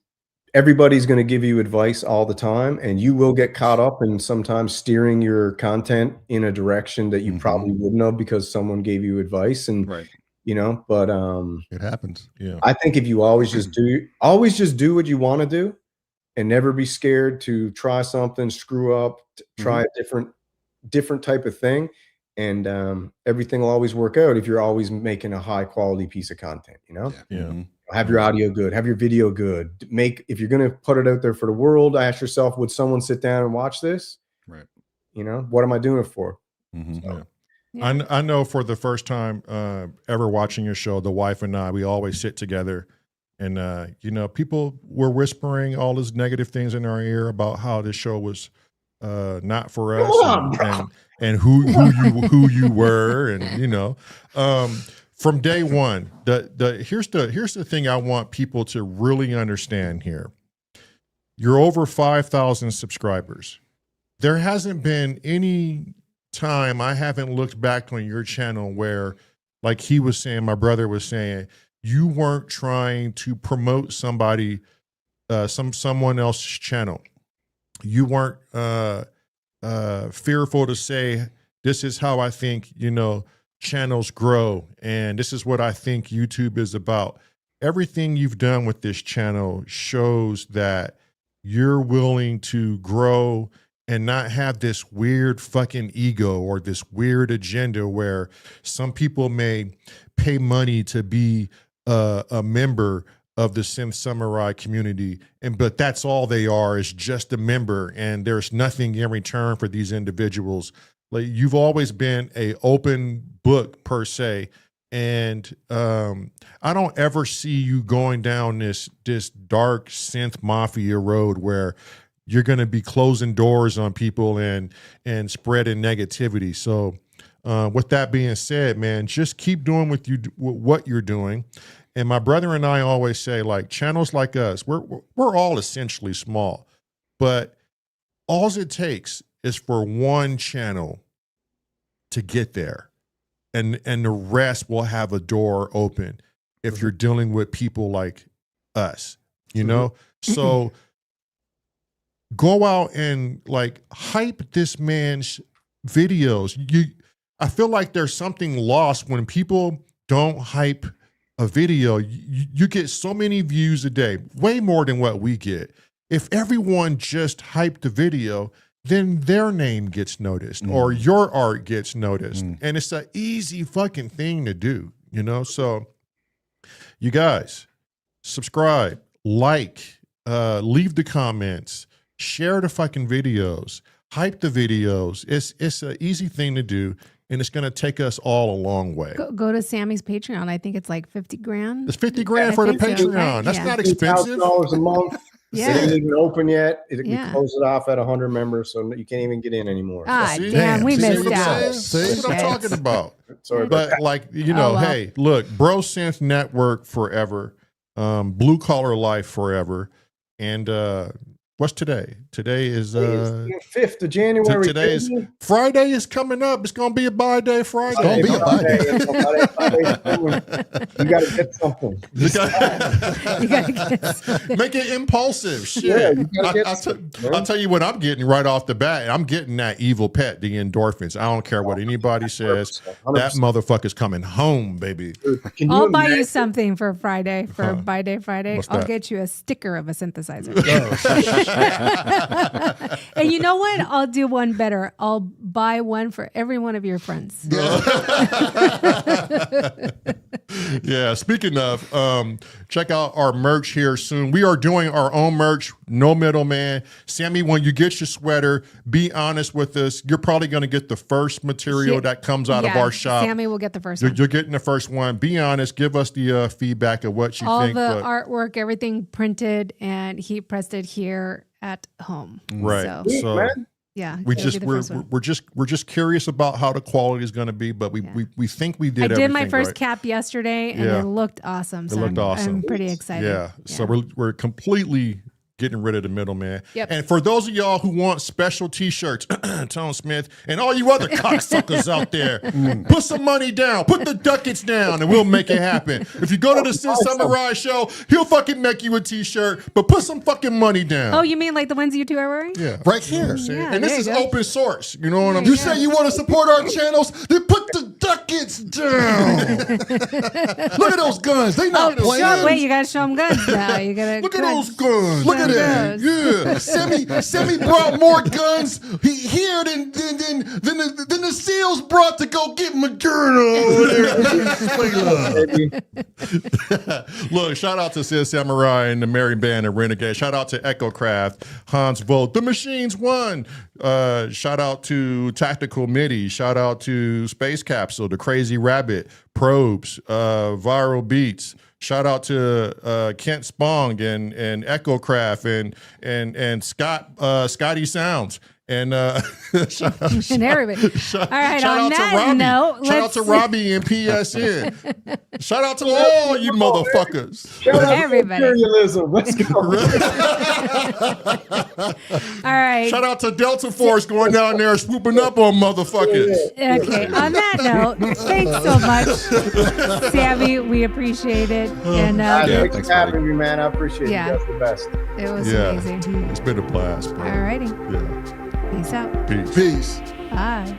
everybody's going to give you advice all the time, and you will get caught up in sometimes steering your content in a direction that you probably wouldn't have because someone gave you advice, and Right. but It happens. Yeah. I think if you always just do what you want to do and never be scared to try something, screw up, try a different type of thing, and everything will always work out if you're always making a high quality piece of content. Yeah. Have your audio good, have your video good. If you're going to put it out there for the world, ask yourself, would someone sit down and watch this? Right. What am I doing it for? Yeah. Yeah. I know for the first time ever watching your show, the wife and I, we always sit together and, people were whispering all these negative things in our ear about how this show was not for us and who you were. And, from day one, here's the thing I want people to really understand here. You're over 5,000 subscribers. There hasn't been any time I haven't looked back on your channel where, like he was saying, my brother was saying, you weren't trying to promote somebody, someone else's channel. You weren't fearful to say, this is how I think, channels grow, and this is what I think YouTube is about. Everything you've done with this channel shows that you're willing to grow and not have this weird fucking ego or this weird agenda where some people may pay money to be a member of the Synth Samurai community, but that's all they are, is just a member, and there's nothing in return for these individuals. Like, you've always been a open book per se, and I don't ever see you going down this dark synth mafia road where you're going to be closing doors on people and spreading negativity. So with that being said, man, just keep doing what you're doing. And my brother and I always say, like, channels like us, we're all essentially small, but all it takes is for one channel to get there, and the rest will have a door open if you're dealing with people like us, So go out and like hype this man's videos. I feel like there's something lost when people don't hype a video. You get so many views a day, way more than what we get. If everyone just hyped the video, then their name gets noticed or your art gets noticed. And it's an easy fucking thing to do, So you guys, subscribe, like, leave the comments, share the fucking videos, hype the videos. It's an easy thing to do, and it's going to take us all a long way. Go to Sammy's Patreon. I think it's like 50 grand. It's 50 grand for the I think so, Patreon. right? That's Yeah. not expensive. $2,000 a month. Yeah. It ain't even open yet. We Yeah. closed it off at 100 members, so you can't even get in anymore. Ah, See? damn, we See missed what I'm out. saying? See what I'm Shit. talking about. Sorry about But like, Oh, well. hey, look, Bro Synth Network forever, Blue Collar Life forever, and what's today? Today is the 5th of January. today is baby. Friday is coming up. It's gonna be a buy day Friday. It's gonna be a buy day. You got to get something. You gotta get something. Make it impulsive. Shit. Yeah, you gotta get I'll something. tell you what I'm getting right off the bat. I'm getting that evil pet, the endorphins. I don't care what anybody says. 100%. That motherfucker's coming home, baby. Can I'll buy you imagine- something for Friday, for Buy Day Friday. What's I'll that? get you a sticker of a synthesizer. Oh, And you know what? I'll do one better. I'll buy one for every one of your friends. Yeah, speaking of, check out our merch here soon. We are doing our own merch, no middleman. Sammy, when you get your sweater, be honest with us. You're probably going to get the first material Yeah. that comes out of Yeah, our shop. Sammy will get the first You're, one. you're getting the first one. Be honest. Give us the feedback of what you All think. the but- artwork, everything printed and heat pressed it here at home. Right. So, Sweet, So man. yeah. we it'll just be the first one. we're just curious about how the quality is going to be, but we think we did. I did my everything first right. cap yesterday and Yeah. it looked awesome. It So looked awesome. I'm pretty excited. Yeah. So we're completely getting rid of the middleman. Yep. And for those of y'all who want special T-shirts, Tone Smith, and all you other cocksuckers out there, put some money down, put the ducats down, and we'll make it happen. If you go to the Synth Samurai show, he'll fucking make you a T-shirt, but put some fucking money down. Oh, you mean like the ones you two are wearing? Yeah, Right here. Yeah, and this there is you go. open source. You know what I'm You saying? say you want to support our channels? Then put the ducats down. Look at those guns. They not playing. Sure, wait, you gotta show them guns now. You gotta Look at those guns. Look at that. Guns. Yeah. Semi brought more guns here than the SEALs brought to go get Moderna over there. Look, shout out to Synth Samurai and the Merry Band and Renegade. Shout out to Echocraft, Hans Vogt. The Machines won. Shout out to Tactical MIDI. Shout out to Space Capsule, The Crazy Rabbit, Probes, Viral Beats. Shout out to Kent Spong and Echocraft and Scotty Sounds. And shout out, And everybody. All right, on that note, shout out to Robbie and PSN. Shout out to all you motherfuckers. Shout out to Everybody. imperialism. Let's go. All right. Shout out to Delta Force going down there swooping up on motherfuckers. Okay, on that note, thanks so much, Sammy. We appreciate it. And Thanks thanks, for having buddy. me, man. I appreciate Yeah. you. That's the best. it was Yeah. amazing. It's been a blast, bro. All righty. Yeah. Peace out. Peace. Peace. Bye.